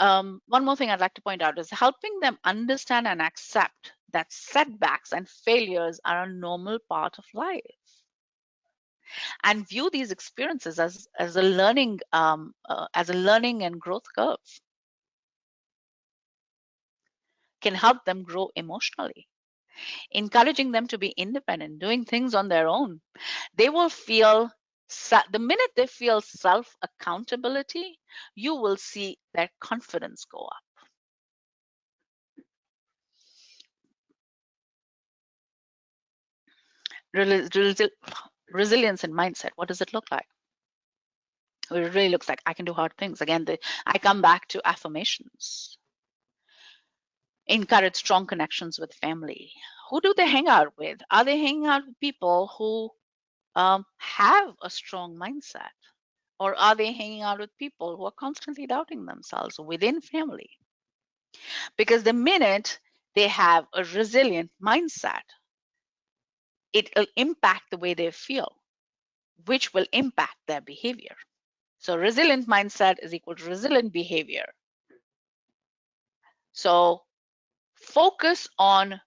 one more thing I'd like to point out is helping them understand and accept that setbacks and failures are a normal part of life, and view these experiences as a learning and growth curve. Can help them grow emotionally, encouraging them to be independent, doing things on their own. They will feel the minute they feel self accountability, you will see their confidence go up. Resilience and mindset, what does it look like? It really looks like I can do hard things. Again, I come back to affirmations. Encourage strong connections with family. Who do they hang out with? Are they hanging out with people who have a strong mindset? Or are they hanging out with people who are constantly doubting themselves within family? Because the minute they have a resilient mindset, it will impact the way they feel, which will impact their behavior. So resilient mindset is equal to resilient behavior. So focus on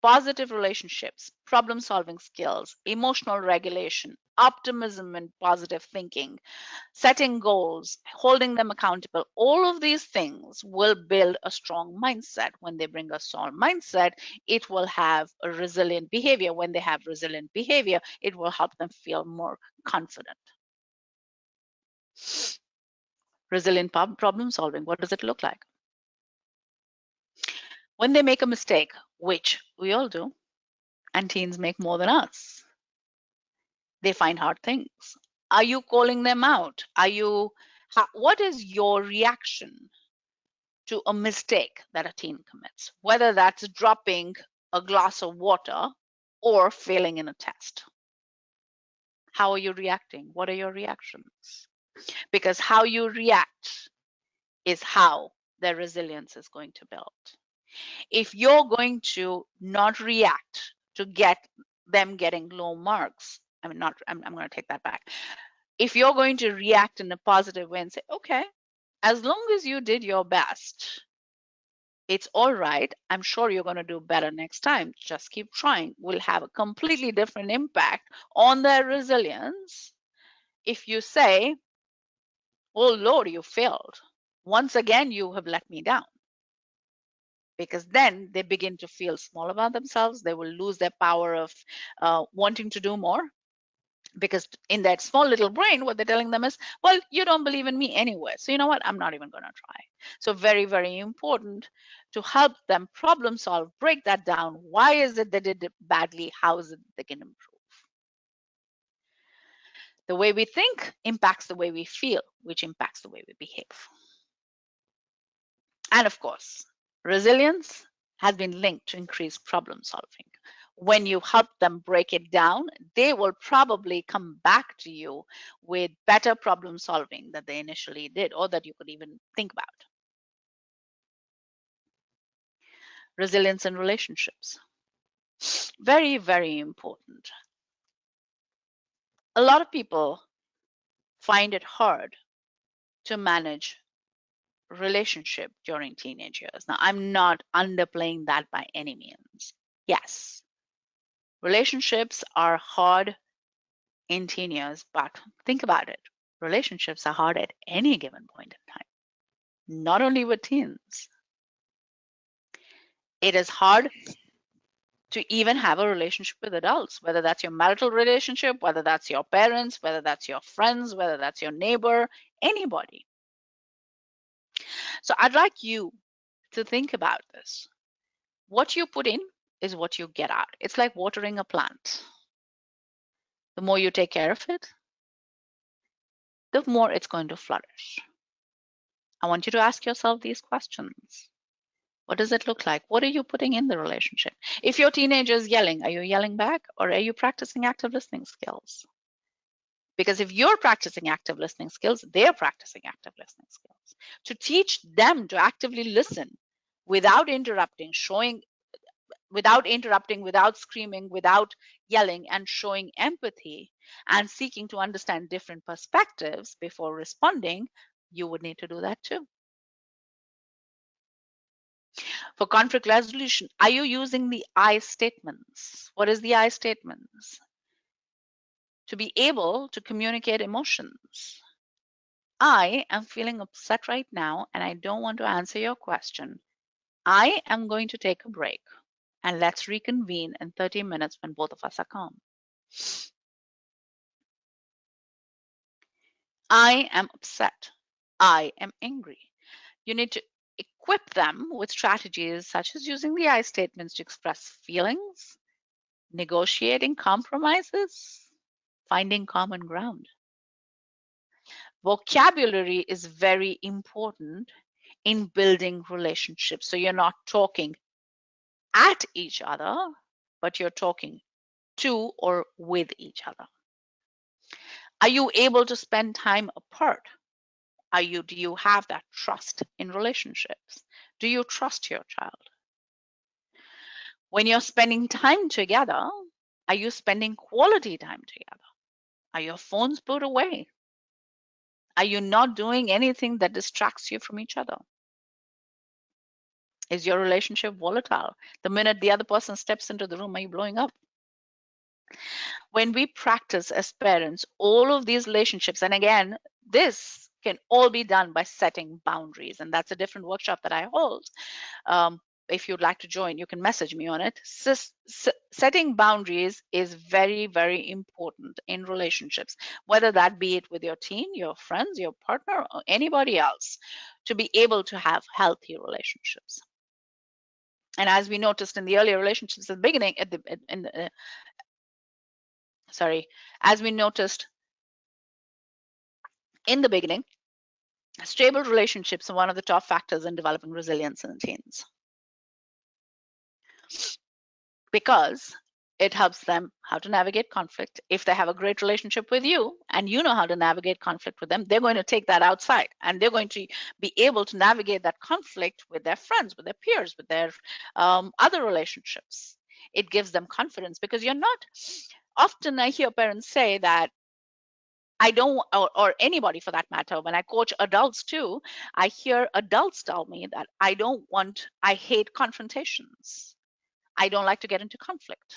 positive relationships, problem solving skills, emotional regulation, optimism and positive thinking, setting goals, holding them accountable. All of these things will build a strong mindset. When they bring a strong mindset, it will have a resilient behavior. When they have resilient behavior, it will help them feel more confident. Resilient problem solving, what does it look like? When they make a mistake, which we all do, and teens make more than us, they find hard things. Are you calling them out? What is your reaction to a mistake that a teen commits, whether that's dropping a glass of water or failing in a test? How are you reacting? What are your reactions? Because how you react is how their resilience is going to build. If you're going to not react to get them getting low marks, I'm going to take that back. If you're going to react in a positive way and say, okay, as long as you did your best, it's all right. I'm sure you're going to do better next time. Just keep trying. Will have a completely different impact on their resilience if you say, oh Lord, you failed. Once again, you have let me down. Because then they begin to feel small about themselves. They will lose their power of wanting to do more. Because in that small little brain, what they're telling them is, well, you don't believe in me anyway. So you know what? I'm not even going to try. So very, very important to help them problem solve, break that down. Why is it they did it badly? How is it they can improve? The way we think impacts the way we feel, which impacts the way we behave. And of course, resilience has been linked to increased problem solving. When you help them break it down, they will probably come back to you with better problem solving that they initially did or that you could even think about. Resilience in relationships. Very, very important. A lot of people find it hard to manage relationship during teenage years. Now, I'm not underplaying that by any means. Yes, relationships are hard in teen years, but think about it. Relationships are hard at any given point in time, not only with teens. It is hard to even have a relationship with adults, whether that's your marital relationship, whether that's your parents, whether that's your friends, whether that's your neighbor, anybody. So I'd like you to think about this. What you put in is what you get out. It's like watering a plant. The more you take care of it, the more it's going to flourish. I want you to ask yourself these questions. What does it look like? What are you putting in the relationship? If your teenager is yelling, are you yelling back or are you practicing active listening skills? Because if you're practicing active listening skills, they're practicing active listening skills. To teach them to actively listen without interrupting, without screaming, without yelling, and showing empathy and seeking to understand different perspectives before responding, you would need to do that too. For conflict resolution, are you using the I statements? What is the I statements? To be able to communicate emotions. I am feeling upset right now and I don't want to answer your question. I am going to take a break and let's reconvene in 30 minutes when both of us are calm. I am upset. I am angry. You need to equip them with strategies such as using the I statements to express feelings, negotiating compromises, finding common ground. Vocabulary is very important in building relationships. So you're not talking at each other, but you're talking to or with each other. Are you able to spend time apart? Do you have that trust in relationships? Do you trust your child? When you're spending time together, are you spending quality time together? Are your phones put away? Are you not doing anything that distracts you from each other? Is your relationship volatile? The minute the other person steps into the room, are you blowing up? When we practice as parents all of these relationships, and again, this can all be done by setting boundaries, and that's a different workshop that I hold. If you'd like to join, you can message me on it. Setting boundaries is very, very important in relationships, whether that be it with your teen, your friends, your partner, or anybody else, to be able to have healthy relationships. And as we noticed in the earlier relationships at the beginning, as we noticed in the beginning, stable relationships are one of the top factors in developing resilience in teens, because it helps them how to navigate conflict. If they have a great relationship with you and you know how to navigate conflict with them, they're going to take that outside and they're going to be able to navigate that conflict with their friends, with their peers, with their other relationships. It gives them confidence, because you're not, often I hear parents say that I don't, or anybody for that matter, when I coach adults too, I hear adults tell me that I hate confrontations. I don't like to get into conflict.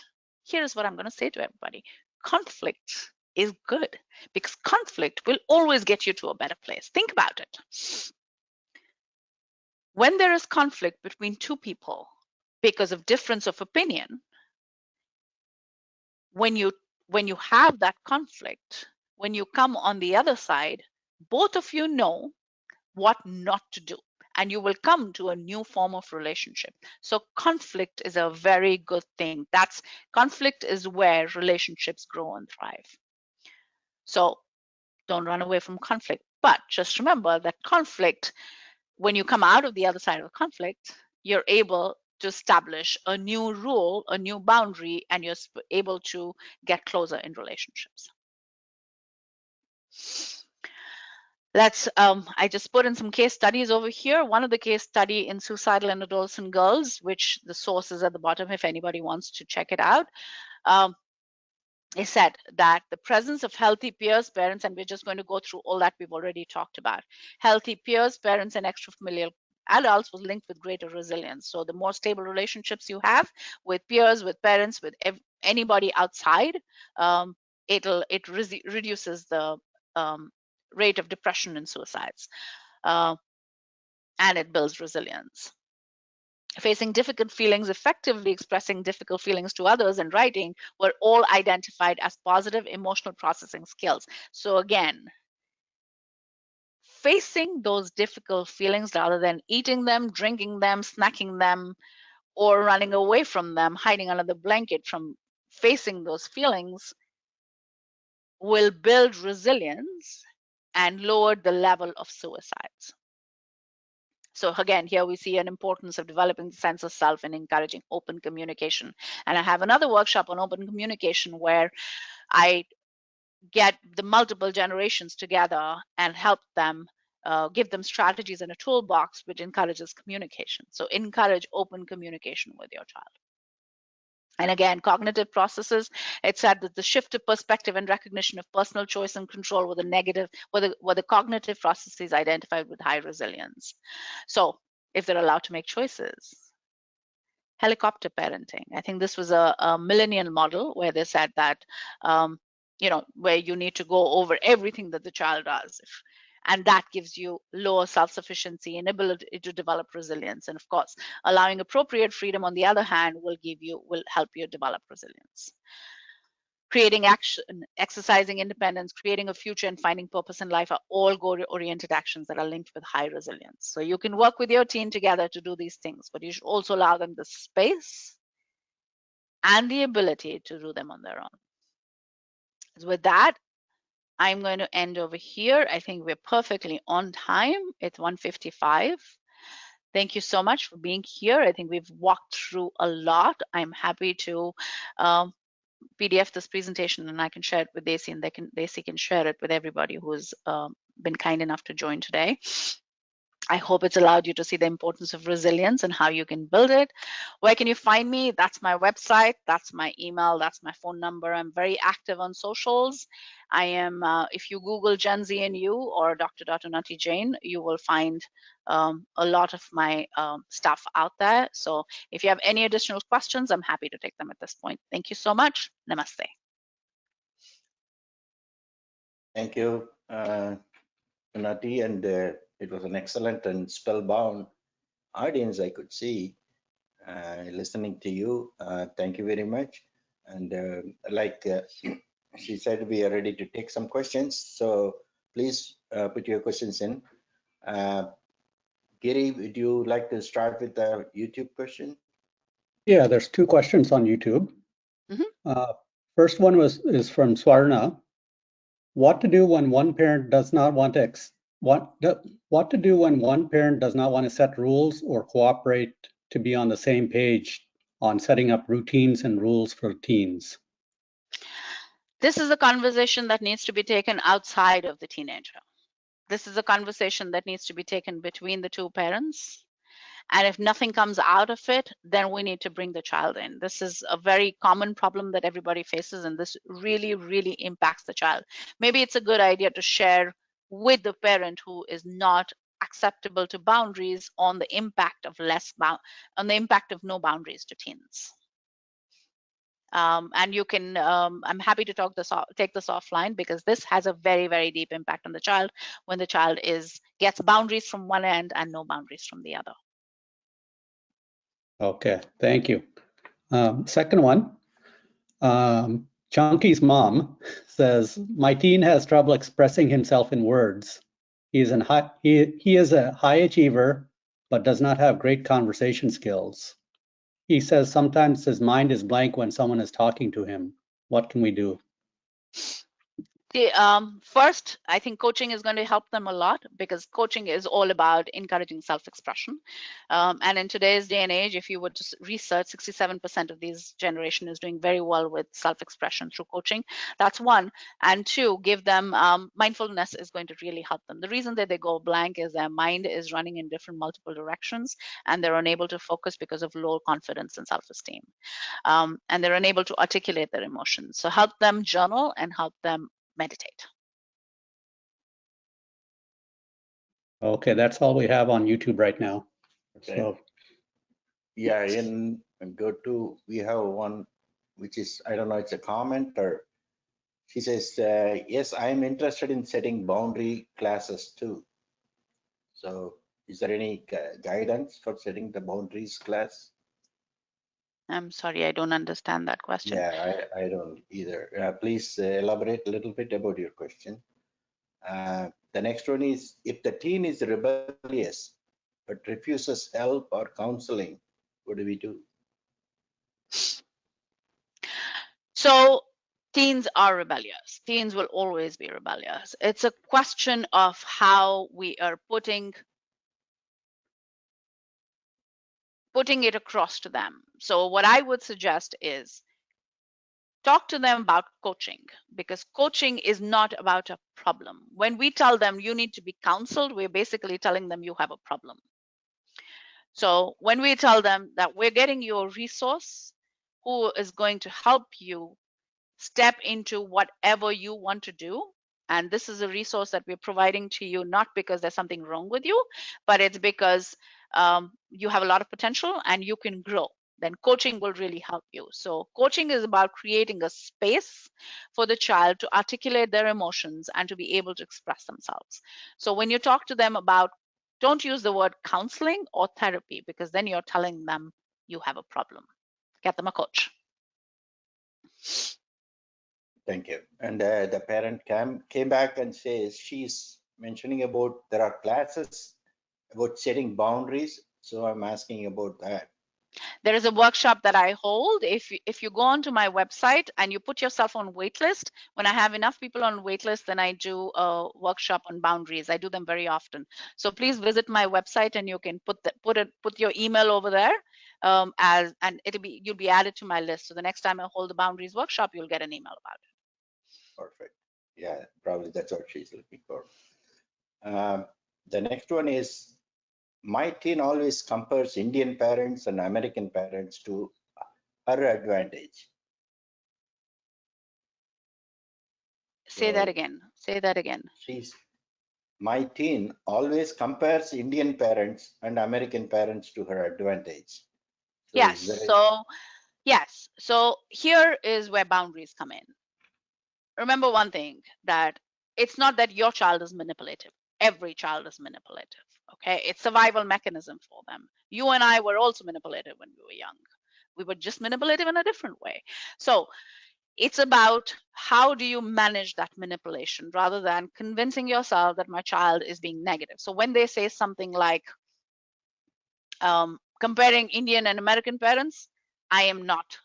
Here's what I'm going to say to everybody. Conflict is good, because conflict will always get you to a better place. Think about it. When there is conflict between two people because of difference of opinion, when you have that conflict, when you come on the other side, both of you know what not to do, and you will come to a new form of relationship. So conflict is a very good thing. Conflict is where relationships grow and thrive. So don't run away from conflict, but just remember that conflict, when you come out of the other side of conflict, you're able to establish a new rule, a new boundary, and you're able to get closer in relationships. Let's, I just put in some case studies over here. One of the case study in suicidal in adolescent girls, which the source is at the bottom if anybody wants to check it out. It said that the presence of healthy peers, parents, and we're just going to go through all that we've already talked about. Healthy peers, parents, and extrafamilial adults was linked with greater resilience. So the more stable relationships you have with peers, with parents, with anybody outside, it reduces the rate of depression and suicides, and it builds resilience. Facing difficult feelings, effectively expressing difficult feelings to others, and writing were all identified as positive emotional processing skills. So again, facing those difficult feelings rather than eating them, drinking them, snacking them, or running away from them, hiding under the blanket from facing those feelings, will build resilience and lower the level of suicides. So again, here we see an importance of developing the sense of self and encouraging open communication. And I have another workshop on open communication where I get the multiple generations together and help them, give them strategies and a toolbox which encourages communication. So encourage open communication with your child. And again, cognitive processes, it said that the shift of perspective and recognition of personal choice and control were the cognitive processes identified with high resilience. So if they're allowed to make choices, helicopter parenting. I think this was a millennial model where they said that, where you need to go over everything that the child does. And that gives you lower self-sufficiency and ability to develop resilience. And of course, allowing appropriate freedom, on the other hand, will help you develop resilience. Creating action, exercising independence, creating a future, and finding purpose in life are all goal-oriented actions that are linked with high resilience. So you can work with your team together to do these things, but you should also allow them the space and the ability to do them on their own. So with that, I'm going to end over here. I think we're perfectly on time. It's 1:55. Thank you so much for being here. I think we've walked through a lot. I'm happy to PDF this presentation and I can share it with Desi, and Desi can share it with everybody who's been kind enough to join today. I hope it's allowed you to see the importance of resilience and how you can build it. Where can you find me? That's my website, that's my email, that's my phone number. I'm very active on socials. I am, if you Google Gen Z and You or Dr. Unnatti Jain, you will find a lot of my stuff out there. So if you have any additional questions, I'm happy to take them at this point. Thank you so much. Namaste. Thank you, Unnatti, and it was an excellent and spellbound audience I could see listening to you. Thank you very much. And she said, we are ready to take some questions. So please put your questions in. Giri, would you like to start with the YouTube question? Yeah, there's two questions on YouTube. First one is from Swarna. What to do when one parent does not want to what to do when one parent does not want to set rules or cooperate to be on the same page on setting up routines and rules for teens? This is a conversation that needs to be taken outside of the teenager. This is a conversation that needs to be taken between the two parents. And if nothing comes out of it, then we need to bring the child in. This is a very common problem that everybody faces, and this really, really impacts the child. Maybe it's a good idea to share with the parent who is not acceptable to boundaries on the impact of no boundaries to teens. And you can, I'm happy to take this offline, because this has a very, very deep impact on the child when the child gets boundaries from one end and no boundaries from the other. Okay, thank you. Second one, Chunky's mom says, my teen has trouble expressing himself in words. He is a high achiever, but does not have great conversation skills. He says sometimes his mind is blank when someone is talking to him. What can we do? First, I think coaching is going to help them a lot because coaching is all about encouraging self-expression. And in today's day and age, if you were to research, 67% of this generation is doing very well with self-expression through coaching. That's one. And two, give them mindfulness is going to really help them. The reason that they go blank is their mind is running in different multiple directions and they're unable to focus because of low confidence and self-esteem. And they're unable to articulate their emotions. So help them journal and help them meditate. Okay, that's all we have on YouTube right now. Okay. So yeah, in go to, we have one which is, I don't know, it's a comment or she says, yes, I'm interested in setting boundary classes too. So is there any guidance for setting the boundaries class? I'm sorry, I don't understand that question. Yeah, I don't either. Please elaborate a little bit about your question. The next one is, if the teen is rebellious but refuses help or counseling, what do we do? So teens are rebellious. Teens will always be rebellious. It's a question of how we are putting it across to them. So what I would suggest is talk to them about coaching, because coaching is not about a problem. When we tell them you need to be counseled, we're basically telling them you have a problem. So when we tell them that we're getting you a resource who is going to help you step into whatever you want to do, and this is a resource that we're providing to you not because there's something wrong with you, but it's because you have a lot of potential and you can grow, then coaching will really help you. So coaching is about creating a space for the child to articulate their emotions and to be able to express themselves. So when you talk to them about, don't use the word counseling or therapy, because then you're telling them you have a problem. Get them a coach. Thank you. And the parent came back and says she's mentioning about there are classes about setting boundaries. So I'm asking about that. There is a workshop that I hold. If you go onto my website and you put yourself on waitlist, when I have enough people on waitlist, then I do a workshop on boundaries. I do them very often. So please visit my website and you can put your email over there, and you'll be added to my list. So the next time I hold the boundaries workshop, you'll get an email about it. Perfect. Yeah, probably that's what she's looking for. The next one is, my teen always compares Indian parents and American parents to her advantage. Say that again. Say that again. My teen always compares Indian parents and American parents to her advantage. So yes. So here is where boundaries come in. Remember one thing, that it's not that your child is manipulative. Every child is manipulative. Okay, it's survival mechanism for them. You and I were also manipulative when we were young. We were just manipulative in a different way. So it's about how do you manage that manipulation rather than convincing yourself that my child is being negative. So when they say something like comparing Indian and American parents, I am not.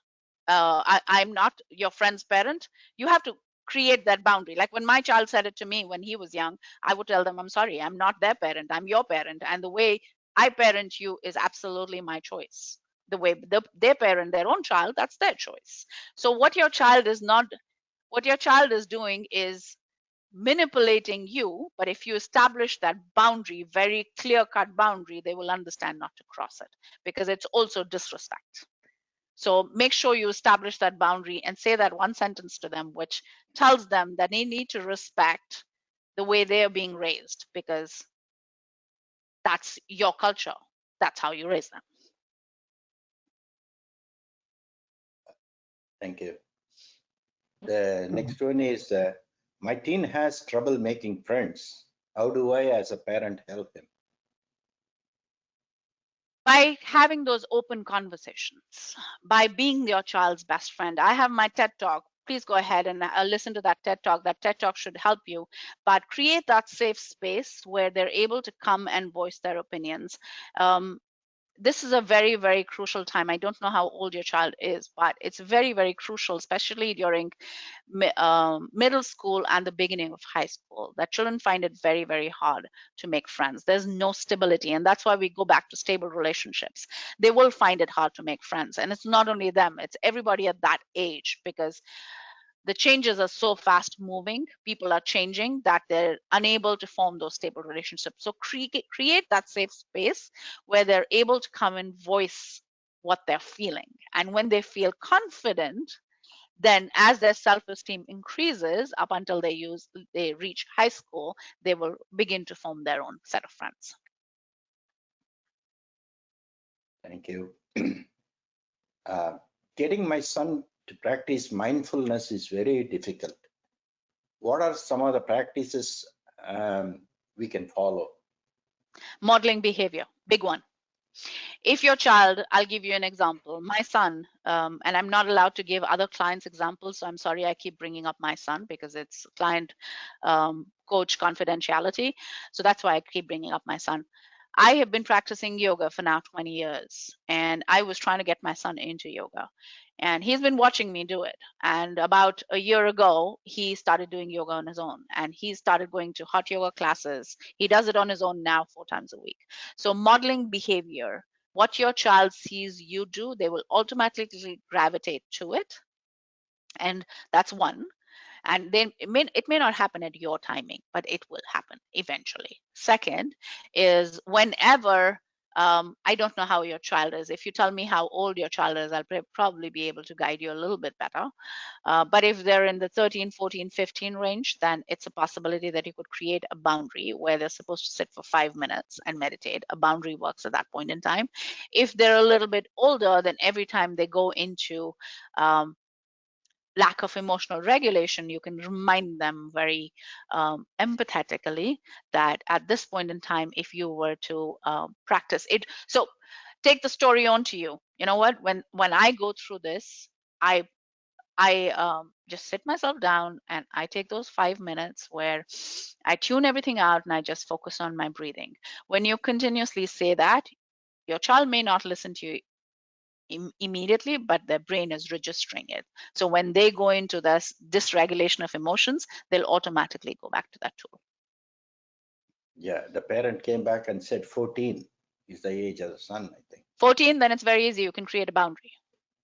I'm not your friend's parent. You have to create that boundary. Like when my child said it to me when he was young, I would tell them, I'm sorry, I'm not their parent, I'm your parent. And the way I parent you is absolutely my choice. The way they parent their own child, that's their choice. So what your child is doing is manipulating you, but if you establish that boundary, very clear-cut boundary, they will understand not to cross it, because it's also disrespect. So make sure you establish that boundary and say that one sentence to them, which tells them that they need to respect the way they are being raised, because that's your culture. That's how you raise them. Thank you. The next one is, my teen has trouble making friends. How do I, as a parent, help him? By having those open conversations, by being your child's best friend. I have my TED Talk. Please go ahead and listen to that TED Talk. That TED Talk should help you. But create that safe space where they're able to come and voice their opinions. this is a very, very crucial time. I don't know how old your child is, but it's very, very crucial, especially during middle school and the beginning of high school, that children find it very, very hard to make friends. There's no stability, and that's why we go back to stable relationships. They will find it hard to make friends, and it's not only them, it's everybody at that age, because the changes are so fast moving, people are changing, that they're unable to form those stable relationships. So create that safe space where they're able to come and voice what they're feeling. And when they feel confident, then as their self-esteem increases up until they reach high school, they will begin to form their own set of friends. Thank you. Getting my son to practice mindfulness is very difficult. What are some of the practices we can follow? Modeling behavior, big one. If your child, I'll give you an example. My son, and I'm not allowed to give other clients examples, so I'm sorry I keep bringing up my son because it's client coach confidentiality. So that's why I keep bringing up my son. I have been practicing yoga for now 20 years, and I was trying to get my son into yoga. And he's been watching me do it. And about a year ago, he started doing yoga on his own, and he started going to hot yoga classes. He does it on his own now 4 times a week. So modeling behavior, what your child sees you do, they will automatically gravitate to it. And that's one. And then it may not happen at your timing, but it will happen eventually. Second is whenever, I don't know how your child is. If you tell me how old your child is, I'll probably be able to guide you a little bit better. But if they're in the 13, 14, 15 range, then it's a possibility that you could create a boundary where they're supposed to sit for 5 minutes and meditate. A boundary works at that point in time. If they're a little bit older, then every time they go into lack of emotional regulation, you can remind them very empathetically that at this point in time, if you were to practice it. So take the story on to you. You know what? When I go through this, I just sit myself down and I take those 5 minutes where I tune everything out and I just focus on my breathing. When you continuously say that, your child may not listen to you immediately, but their brain is registering it. So when they go into this dysregulation of emotions, they'll automatically go back to that tool. Yeah, the parent came back and said 14 is the age of the son, I think. 14, then it's very easy. You can create a boundary.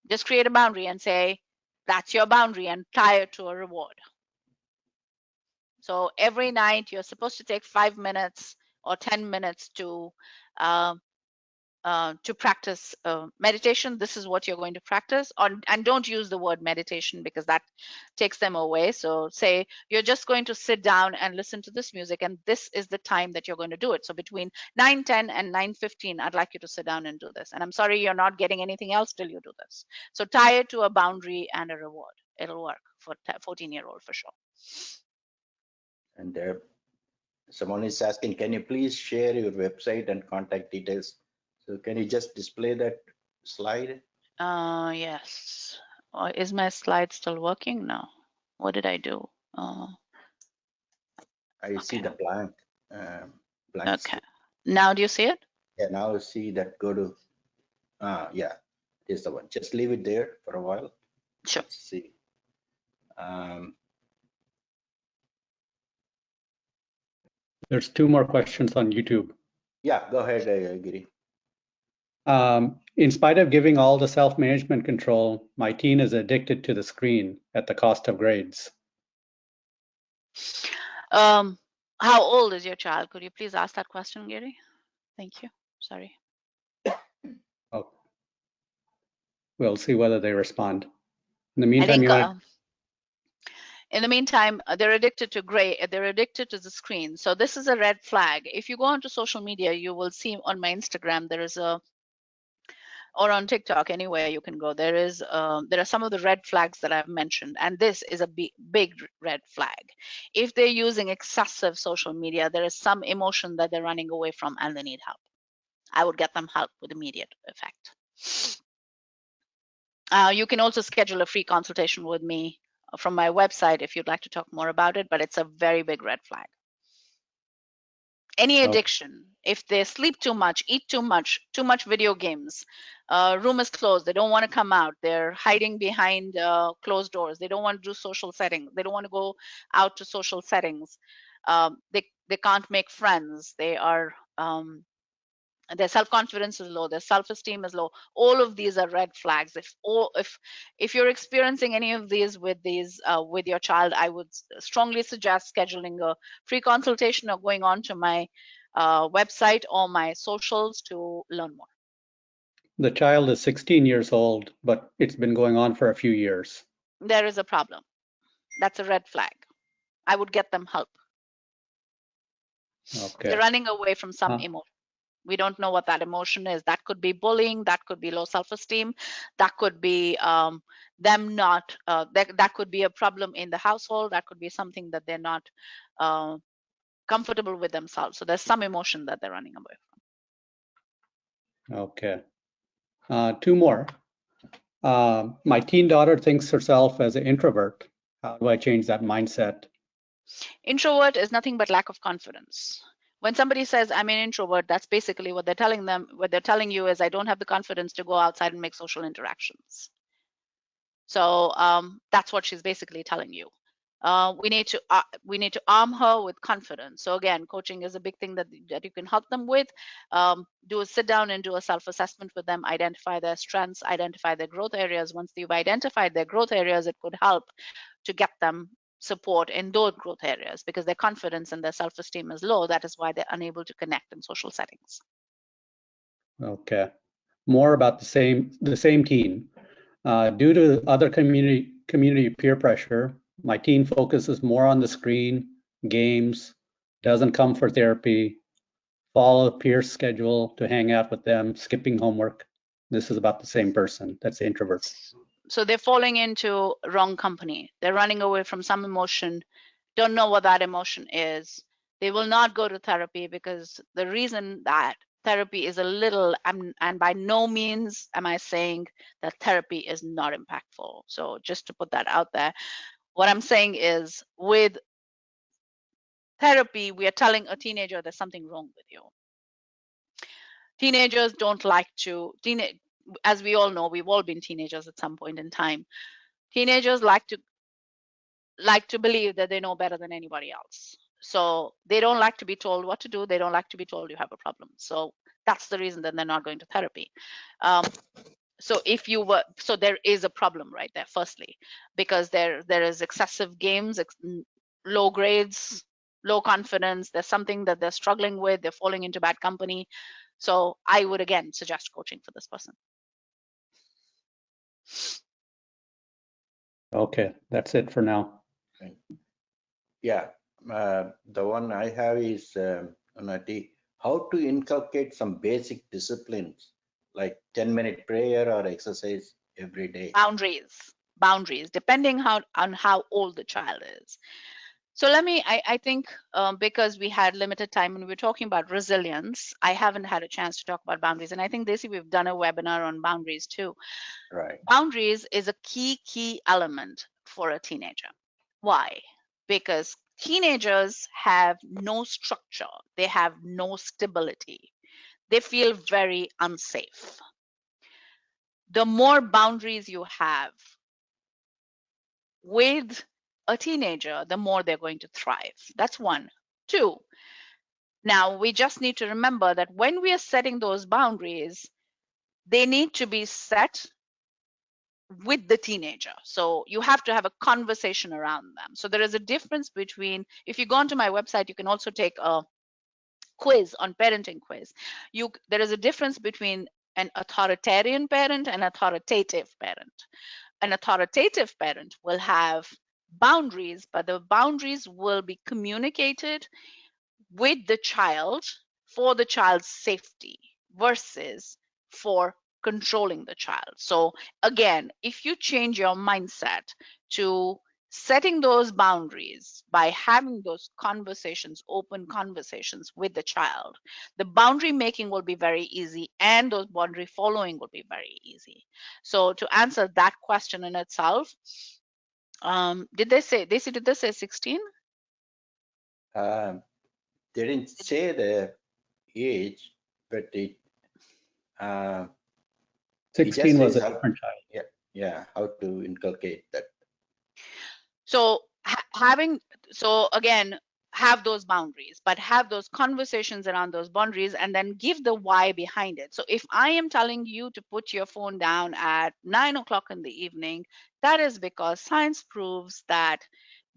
Just create a boundary and say, that's your boundary, and tie it to a reward. So every night you're supposed to take 5 minutes or 10 minutes to practice meditation. This is what you're going to practice. And don't use the word meditation because that takes them away. So say you're just going to sit down and listen to this music, and this is the time that you're going to do it. So between 9:10 and 9:15, I'd like you to sit down and do this. And I'm sorry you're not getting anything else till you do this. So tie it to a boundary and a reward. It'll work for 14-year-old for sure. And someone is asking, can you please share your website and contact details? So can you just display that slide? Yes. Is my slide still working? No. What did I do? I see the blank. Blank Okay. Now do you see it? Yeah, now I see that. Go to, yeah, here's the one. Just leave it there for a while. Sure. Let's see. There's 2 more questions on YouTube. Yeah, go ahead, Giri. In spite of giving all the self-management control, my teen is addicted to the screen at the cost of grades. How old is your child? Could you please ask that question, Giri? Thank you. Sorry. Oh, we'll see whether they respond. In the meantime, in the meantime, they're addicted to they're addicted to the screen. So this is a red flag. If you go onto social media, you will see on my Instagram, there is or on TikTok, anywhere you can go, there are some of the red flags that I've mentioned, and this is a big red flag. If they're using excessive social media, there is some emotion that they're running away from and they need help. I would get them help with immediate effect. You can also schedule a free consultation with me from my website if you'd like to talk more about it, but it's a very big red flag. Any addiction, if they sleep too much, eat too much video games, room is closed, they don't want to come out, they're hiding behind closed doors, they don't want to do social settings, they don't want to go out to social settings, they can't make friends, they are their self-confidence is low, their self-esteem is low. All of these are red flags. If you're experiencing any of these with your child, I would strongly suggest scheduling a free consultation or going on to my website or my socials to learn more. The child is 16 years old, but it's been going on for a few years. There is a problem. That's a red flag. I would get them help. Okay. They're running away from some emotion. We don't know what that emotion is. That could be bullying, that could be low self-esteem, that could be them not, that could be a problem in the household, that could be something that they're not comfortable with themselves. So there's some emotion that they're running away from. Okay. Two more. My teen daughter thinks herself as an introvert. How do I change that mindset? Introvert is nothing but lack of confidence. When somebody says I'm an introvert, that's basically what they're telling them. What they're telling you is I don't have the confidence to go outside and make social interactions. So that's what she's basically telling you. We need to arm her with confidence. So again, coaching is a big thing that you can help them with. Do a sit down and do a self-assessment with them, identify their strengths, identify their growth areas. Once you've identified their growth areas, it could help to get them support in those growth areas, because their confidence and their self-esteem is low. That is why they're unable to connect in social settings. Okay. More about the same teen. Due to other community peer pressure, my teen focuses more on the screen, games, doesn't come for therapy, follow peer schedule to hang out with them, skipping homework. This is about the same person. That's the introvert. So they're falling into wrong company. They're running away from some emotion, don't know what that emotion is. They will not go to therapy, because the reason that therapy is a little, and by no means am I saying that therapy is not impactful. So just to put that out there, what I'm saying is with therapy, we are telling a teenager there's something wrong with you. Teenagers don't like to, as we all know, we've all been teenagers at some point in time. Teenagers like to believe that they know better than anybody else. So they don't like to be told what to do. They don't like to be told you have a problem. So that's the reason that they're not going to therapy. So there is a problem right there, firstly, because there is excessive games, low grades, low confidence. There's something that they're struggling with. They're falling into bad company. So I would again suggest coaching for this person. Okay, that's it for now. Yeah, the one I have is Unnatti, how to inculcate some basic disciplines like 10-minute prayer or exercise every day. Boundaries, depending on how old the child is. So I think because we had limited time and we were talking about resilience, I haven't had a chance to talk about boundaries. And I think, Desi, we've done a webinar on boundaries too. Right. Boundaries is a key element for a teenager. Why? Because teenagers have no structure. They have no stability. They feel very unsafe. The more boundaries you have with a teenager, the more they're going to thrive. That's one. Two, now we just need to remember that when we are setting those boundaries, they need to be set with the teenager. So you have to have a conversation around them. So there is a difference between, if you go onto my website, you can also take a quiz on parenting quiz. There is a difference between an authoritarian parent and authoritative parent. An authoritative parent will have boundaries, but the boundaries will be communicated with the child for the child's safety versus for controlling the child. So again, if you change your mindset to setting those boundaries by having those conversations, open conversations with the child, the boundary making will be very easy and those boundary following will be very easy. So to answer that question in itself, did they say 16? They didn't say the age, but it 16 just was says a how, different child. yeah, how to inculcate that. So again, have those boundaries, but have those conversations around those boundaries, and then give the why behind it. So if I am telling you to put your phone down at 9 o'clock in the evening, that is because science proves that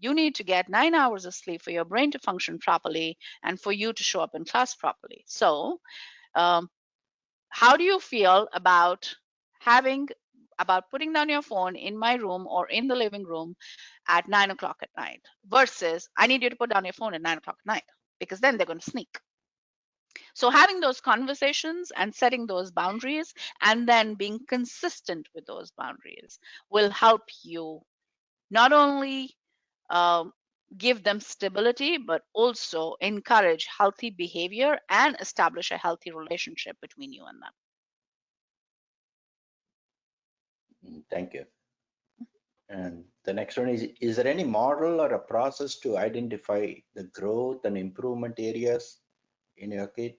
you need to get 9 hours of sleep for your brain to function properly and for you to show up in class properly. So um, how do you feel about putting down your phone in my room or in the living room at 9 o'clock at night versus I need you to put down your phone at 9 o'clock at night, because then they're going to sneak. So having those conversations and setting those boundaries and then being consistent with those boundaries will help you not only um, give them stability, but also encourage healthy behavior and establish a healthy relationship between you and them. Thank you. And the next one is there any model or a process to identify the growth and improvement areas in your kid?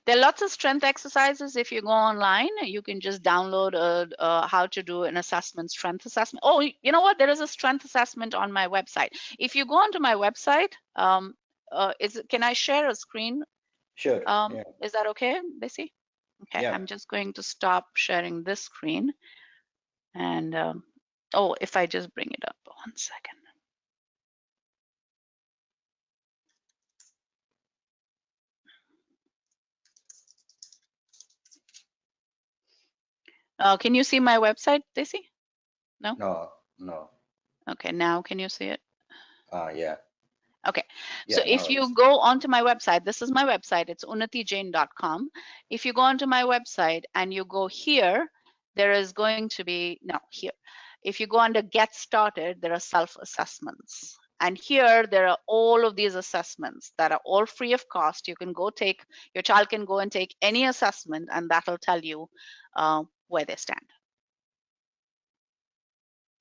There are lots of strength exercises. If you go online, you can just download how to do an assessment, strength assessment. Oh, you know what? There is a strength assessment on my website. If you go onto my website, can I share a screen? Sure. Yeah. Is that okay, Bessie? Okay, Yeah. I'm just going to stop sharing this screen. And oh, if I just bring it up, 1 second. Can you see my website, Desi? No? No. Okay, now can you see it? Yeah. Okay, Yeah, so if you go onto my website, this is my website, it's unnatijain.com. If you go onto my website and you go here, there is going to be, no, here. If you go under Get Started, there are self-assessments. And here, there are all of these assessments that are all free of cost. You can go take, your child can go and take any assessment, and that'll tell you where they stand.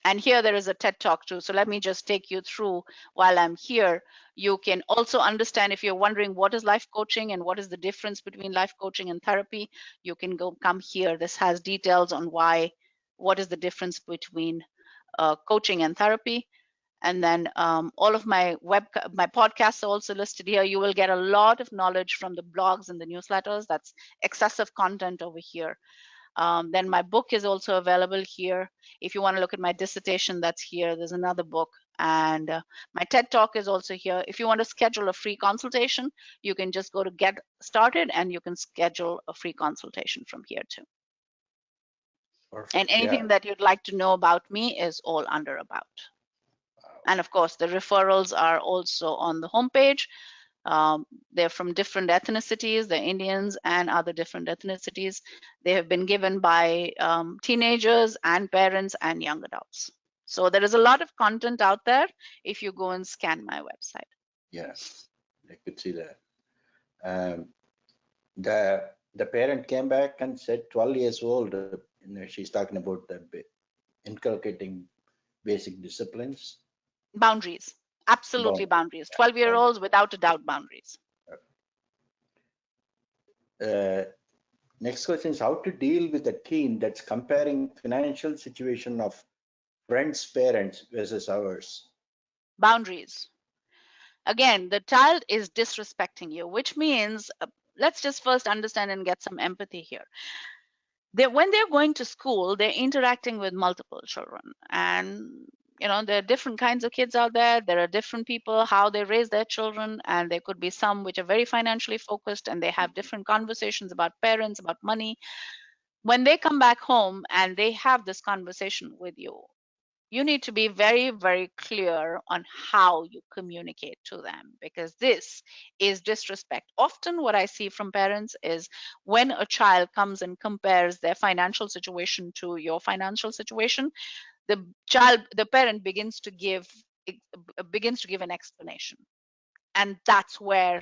And here there is a TED Talk too. So let me just take you through while I'm here. You can also understand, if you're wondering what is life coaching and what is the difference between life coaching and therapy, you can come here. This has details on what is the difference between coaching and therapy. And then all of my podcasts are also listed here. You will get a lot of knowledge from the blogs and the newsletters. That's excessive content over here. Then my book is also available here. If you want to look at my dissertation, that's here. There's another book. And my TED Talk is also here. If you want to schedule a free consultation, you can just go to Get Started and you can schedule a free consultation from here too. Perfect. And anything that you'd like to know about me is all under About. And of course, the referrals are also on the homepage. They're from different ethnicities, they're Indians and other different ethnicities. They have been given by teenagers and parents and young adults. So there is a lot of content out there if you go and scan my website. Yeah, I could see that. The parent came back and said 12 years old, she's talking about the inculcating basic disciplines. Boundaries, absolutely boundaries. 12-year-olds, without a doubt, boundaries. Next question is how to deal with a teen that's comparing financial situation of friends' parents versus ours. Boundaries. Again, the child is disrespecting you, which means let's just first understand and get some empathy here. When they're going to school, they're interacting with multiple children, and there are different kinds of kids out there. There are different people, how they raise their children, and there could be some which are very financially focused and they have different conversations about parents, about money. When they come back home and they have this conversation with you, you need to be very, very clear on how you communicate to them, because this is disrespect. Often what I see from parents is when a child comes and compares their financial situation to your financial situation, the parent begins to give an explanation, and that's where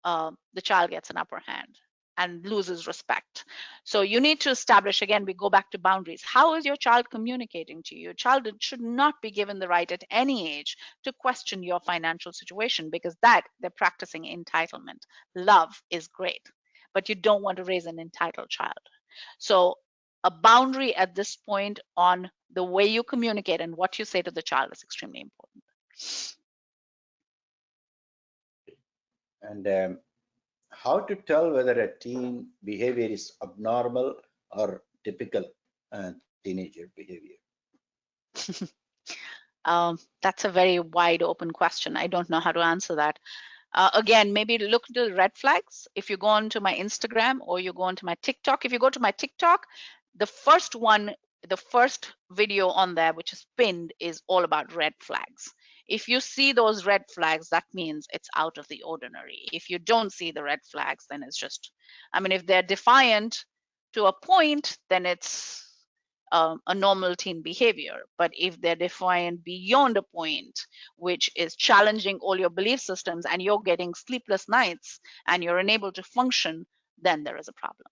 the child gets an upper hand. and loses respect. So you need to establish, again, we go back to boundaries. How is your child communicating to you? Your child should not be given the right at any age to question your financial situation, because that they're practicing entitlement. Love is great, but you don't want to raise an entitled child. So a boundary at this point on the way you communicate and what you say to the child is extremely important. And how to tell whether a teen behavior is abnormal or typical teenager behavior? That's a very wide open question. I don't know how to answer that. Again, maybe look at the red flags. If you go onto my Instagram or you go onto my TikTok, if you go to my TikTok, the first video on there, which is pinned, is all about red flags. If you see those red flags, that means it's out of the ordinary. If you don't see the red flags, then it's just, I mean, if they're defiant to a point, then it's a normal teen behavior. But if they're defiant beyond a point, which is challenging all your belief systems, and you're getting sleepless nights and you're unable to function, then there is a problem.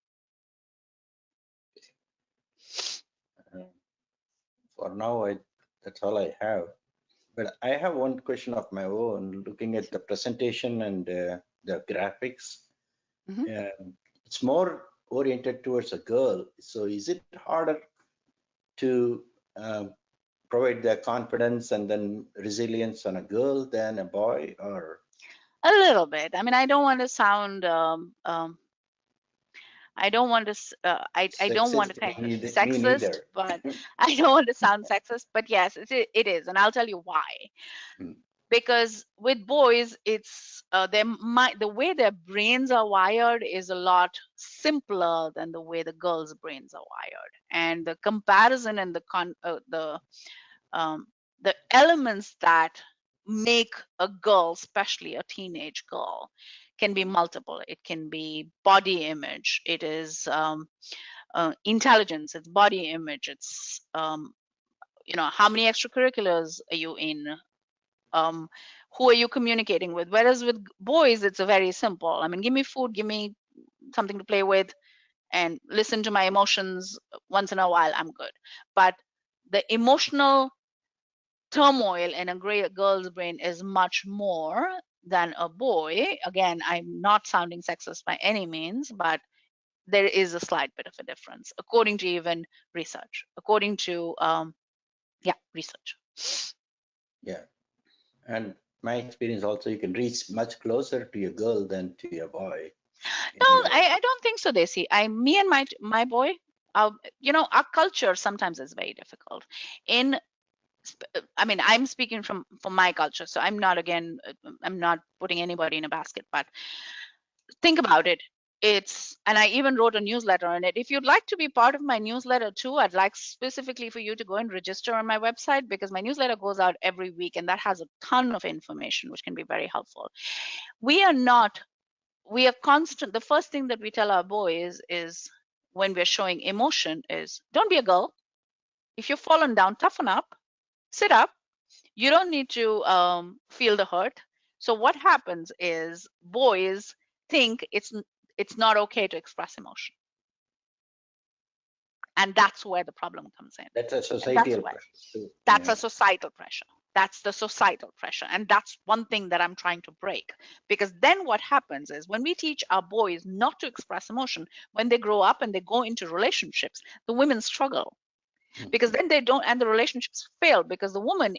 For now, that's all I have. But I have one question of my own, looking at the presentation and the graphics. It's more oriented towards a girl. So is it harder to provide the confidence and then resilience on a girl than a boy, or? A little bit. I mean, I don't want to sound I don't want to I don't want to think sexist, but I don't want to sound sexist, but yes, it is, and I'll tell you why. Because with boys, it's the way their brains are wired is a lot simpler than the way the girls' brains are wired, and the comparison and the elements that make a girl, especially a teenage girl, can be multiple. It can be body image, it is intelligence, it's body image, it's how many extracurriculars are you in, who are you communicating with. Whereas with boys, it's very simple. I mean, give me food, give me something to play with, and listen to my emotions once in a while, I'm good. But the emotional turmoil in a girl's brain is much more than a boy. Again, I'm not sounding sexist by any means, but there is a slight bit of a difference, according to even research. According to research. Yeah, and my experience also, you can reach much closer to your girl than to your boy. No, I don't think so, Desi. Me and my boy, our culture sometimes is very difficult. I mean, I'm speaking from my culture, so I'm not putting anybody in a basket, but think about it. And I even wrote a newsletter on it. If you'd like to be part of my newsletter too, I'd like specifically for you to go and register on my website, because my newsletter goes out every week, and that has a ton of information which can be very helpful. We are constant. The first thing that we tell our boys is, when we're showing emotion, is don't be a girl. If you've fallen down, toughen up, sit up. You don't need to feel the hurt. So what happens is boys think it's not okay to express emotion. And that's where the problem comes in. That's a societal pressure. That's a societal pressure. That's the societal pressure. And that's one thing that I'm trying to break. Because then what happens is, when we teach our boys not to express emotion, when they grow up and they go into relationships, the women struggle. Because then they don't, and the relationships fail, because the woman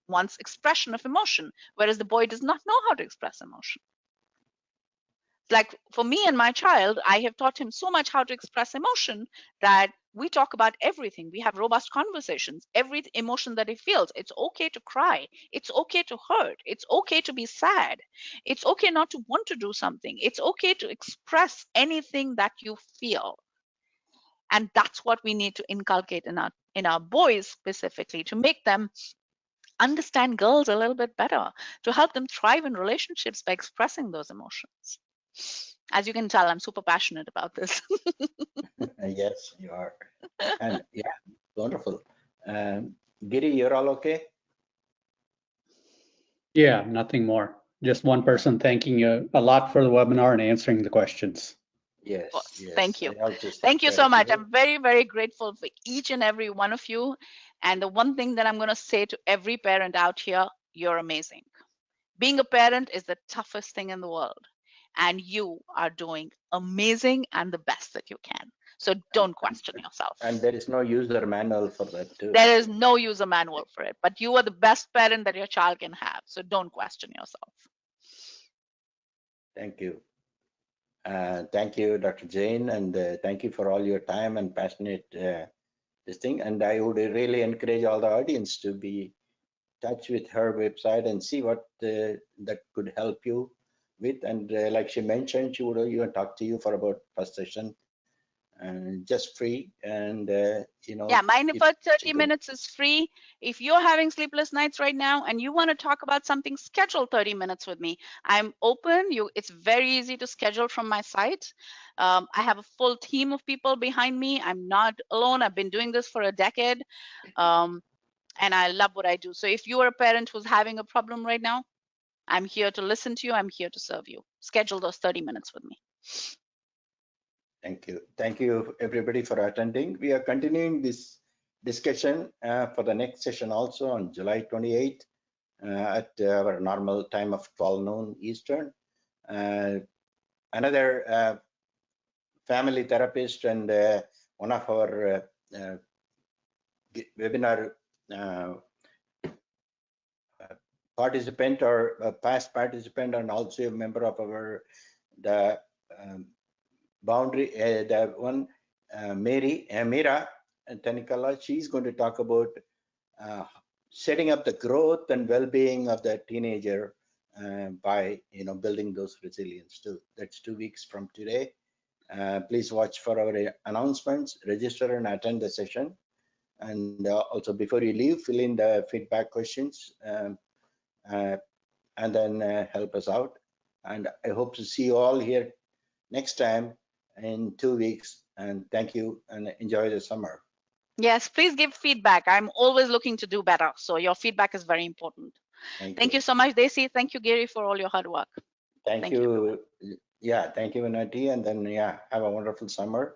wants expression of emotion, whereas the boy does not know how to express emotion. Like for me and my child, I have taught him so much how to express emotion that we talk about everything. We have robust conversations, every emotion that he feels. It's okay to cry. It's okay to hurt. It's okay to be sad. It's okay not to want to do something. It's okay to express anything that you feel. And that's what we need to inculcate in our boys specifically, to make them understand girls a little bit better, to help them thrive in relationships by expressing those emotions. As you can tell, I'm super passionate about this. Yes, you are. And yeah, wonderful. Giri, you're all okay? Yeah, nothing more. Just one person thanking you a lot for the webinar and answering the questions. Yes, course. yes. Thank you. I also Thank you so subscribe to much. you. I'm very, very grateful for each and every one of you. And the one thing that I'm going to say to every parent out here, you're amazing. Being a parent is the toughest thing in the world. And you are doing amazing and the best that you can. So don't question yourself. And there is no user manual for that too. There is no user manual for it, but you are the best parent that your child can have. So don't question yourself. Thank you. Thank you, Dr. Jain, and thank you for all your time and passionate this thing. And I would really encourage all the audience to be in touch with her website and see what that could help you with. And like she mentioned, she would even talk to you for about first session, and just free. And Yeah, mine for 30 could, minutes is free. If you're having sleepless nights right now and you want to talk about something, schedule 30 minutes with me. I'm open. It's very easy to schedule from my site. I have a full team of people behind me. I'm not alone. I've been doing this for a decade, and I love what I do. So if you are a parent who's having a problem right now, I'm here to listen to you. I'm here to serve you. Schedule those 30 minutes with me. Thank you. Thank you, everybody, for attending. We are continuing this discussion for the next session also on July 28th at our normal time of 12 noon Eastern. Another family therapist and one of our webinar participant or a past participant and also a member of our the boundary the one Mira Tanikala. She's going to talk about setting up the growth and well-being of the teenager by building those resilience too. That's 2 weeks from today. Please watch for our announcements, register and attend the session. And also before you leave, fill in the feedback questions and then help us out. And I hope to see you all here next time in 2 weeks. And thank you and enjoy the summer. Yes, please give feedback. I'm always looking to do better. So your feedback is very important. Thank you so much, Desi. Thank you, Gary, for all your hard work. Thank you. Yeah, thank you, Unnatti. And then, yeah, have a wonderful summer.